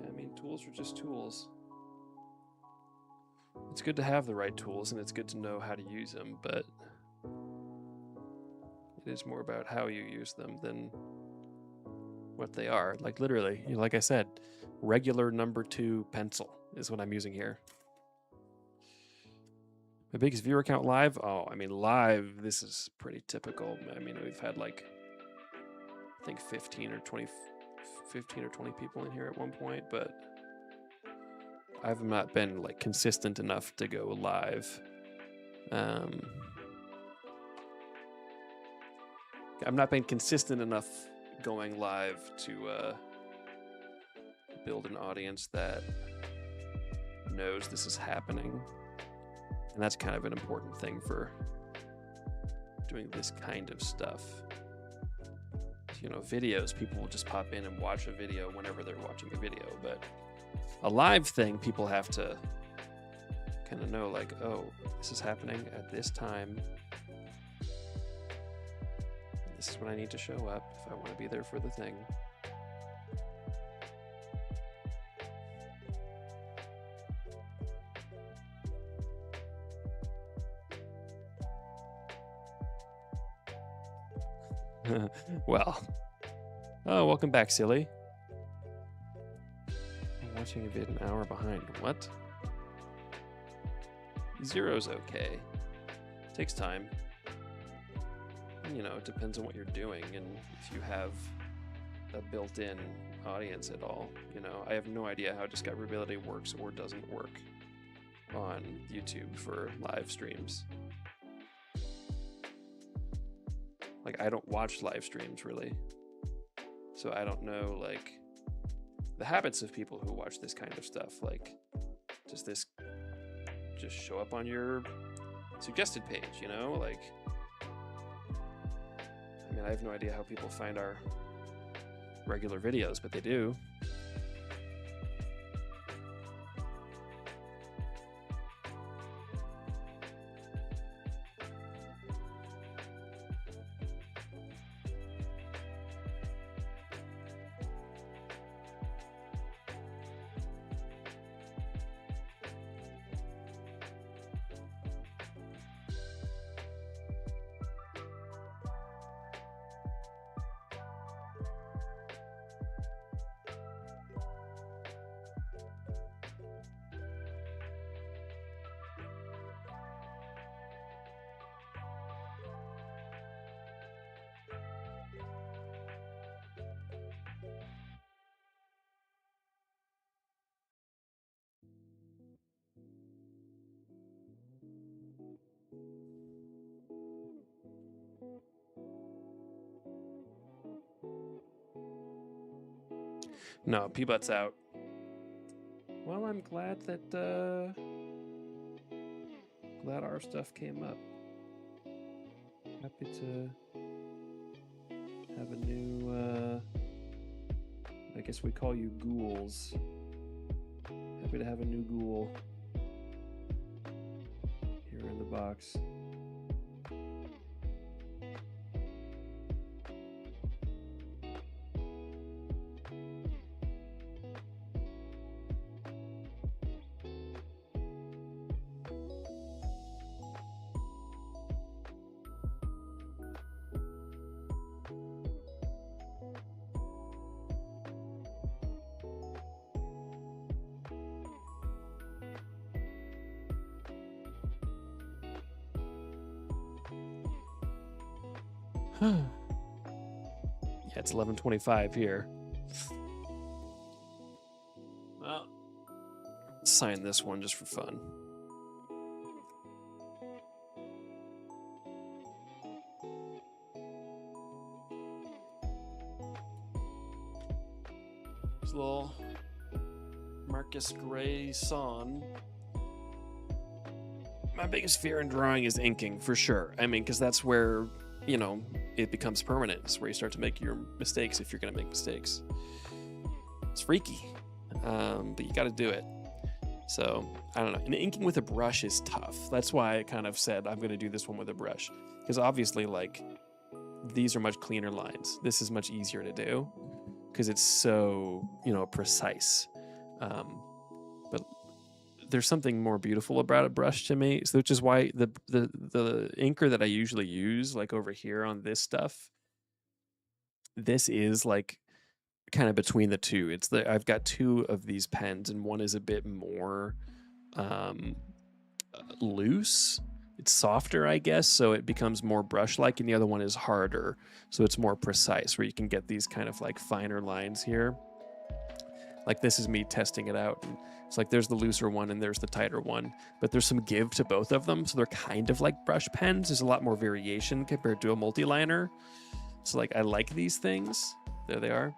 I mean, tools are just tools. It's good to have the right tools, and it's good to know how to use them, but it is more about how you use them than what they are. Like, literally, like I said, regular number 2 pencil is what I'm using here. My biggest viewer count live? Oh, I mean, live, this is pretty typical. I mean, we've had like, I think 15 or 20 people in here at one point, but I've not been like consistent enough to go live. I've not been consistent enough going live to build an audience that knows this is happening. And that's kind of an important thing for doing this kind of stuff. You know, videos, people will just pop in and watch a video whenever they're watching a video, but a live thing, people have to kind of know, like, oh, this is happening at this time. This is when I need to show up if I want to be there for the thing. Well. Oh, welcome back, silly. I'm watching a vid an hour behind. What? 0's okay. Takes time. You know, it depends on what you're doing and if you have a built-in audience at all. You know, I have no idea how discoverability works or doesn't work on YouTube for live streams. Like, I don't watch live streams, really. So I don't know, like, the habits of people who watch this kind of stuff. Like, does this just show up on your suggested page, you know? Like, I mean, I have no idea how people find our regular videos, but they do. No, P-Butt's out. Well, I'm glad that, glad our stuff came up. Happy to have a new, I guess we call you ghouls. Happy to have a new ghoul here in the box. Yeah, it's 11:25 here. Well, let's sign this one just for fun. There's a little Marcus Gray son. My biggest fear in drawing is inking, for sure. I mean, because that's where, you know, it becomes permanent. It's where you start to make your mistakes if you're going to make mistakes. It's freaky, but you got to do it. So, I don't know. And inking with a brush is tough. That's why I kind of said I'm going to do this one with a brush. Because obviously, like, these are much cleaner lines. This is much easier to do. because it's so, you know, precise. But there's something more beautiful about a brush to me, so which is why the inker that I usually use, like over here on this stuff, this is like kind of between the two. It's I've got two of these pens, and one is a bit more loose. It's softer, I guess, so it becomes more brush-like, and the other one is harder, so it's more precise, where you can get these kind of like finer lines here. Like this is me testing it out, and it's like there's the looser one and there's the tighter one, but there's some give to both of them, so they're kind of like brush pens. There's a lot more variation compared to a multi-liner. So like I like these things. There they are.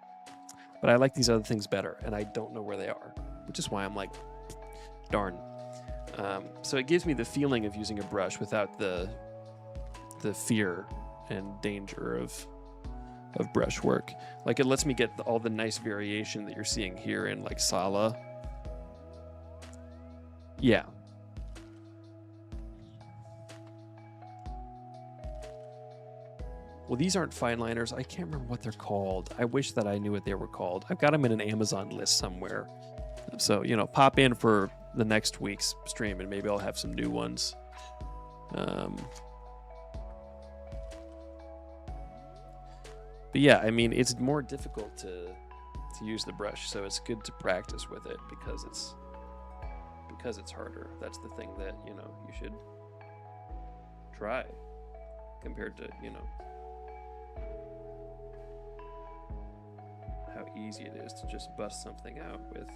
But I like these other things better, and I don't know where they are, which is why I'm like, darn. So it gives me the feeling of using a brush without the fear and danger of brush work. Like it lets me get all the nice variation that you're seeing here in like Sala. Yeah. Well, these aren't fine liners. I can't remember what they're called. I wish that I knew what they were called. I've got them in an Amazon list somewhere. So, you know, pop in for the next week's stream and maybe I'll have some new ones. But yeah, I mean, it's more difficult to use the brush, so it's good to practice with it because it's harder. That's the thing that, you know, you should try compared to, you know, how easy it is to just bust something out with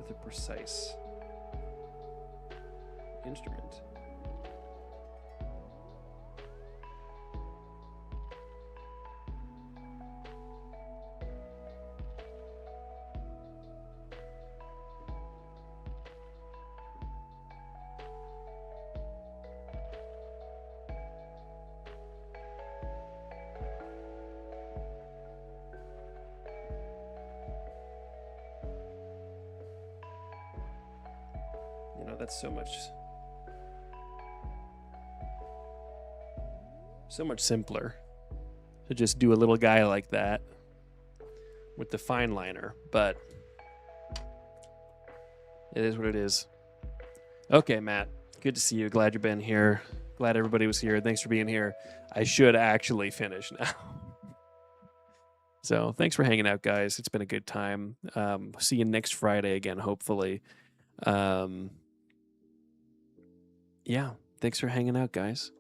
a precise instrument. You know, that's so much simpler to just do a little guy like that with the fine liner, but it is what it is. Okay, Matt, good to see you. Glad you've been here. Glad everybody was here. Thanks for being here. I should actually finish now. So thanks for hanging out, guys. It's been a good time. See you next Friday again, hopefully. Yeah, thanks for hanging out, guys.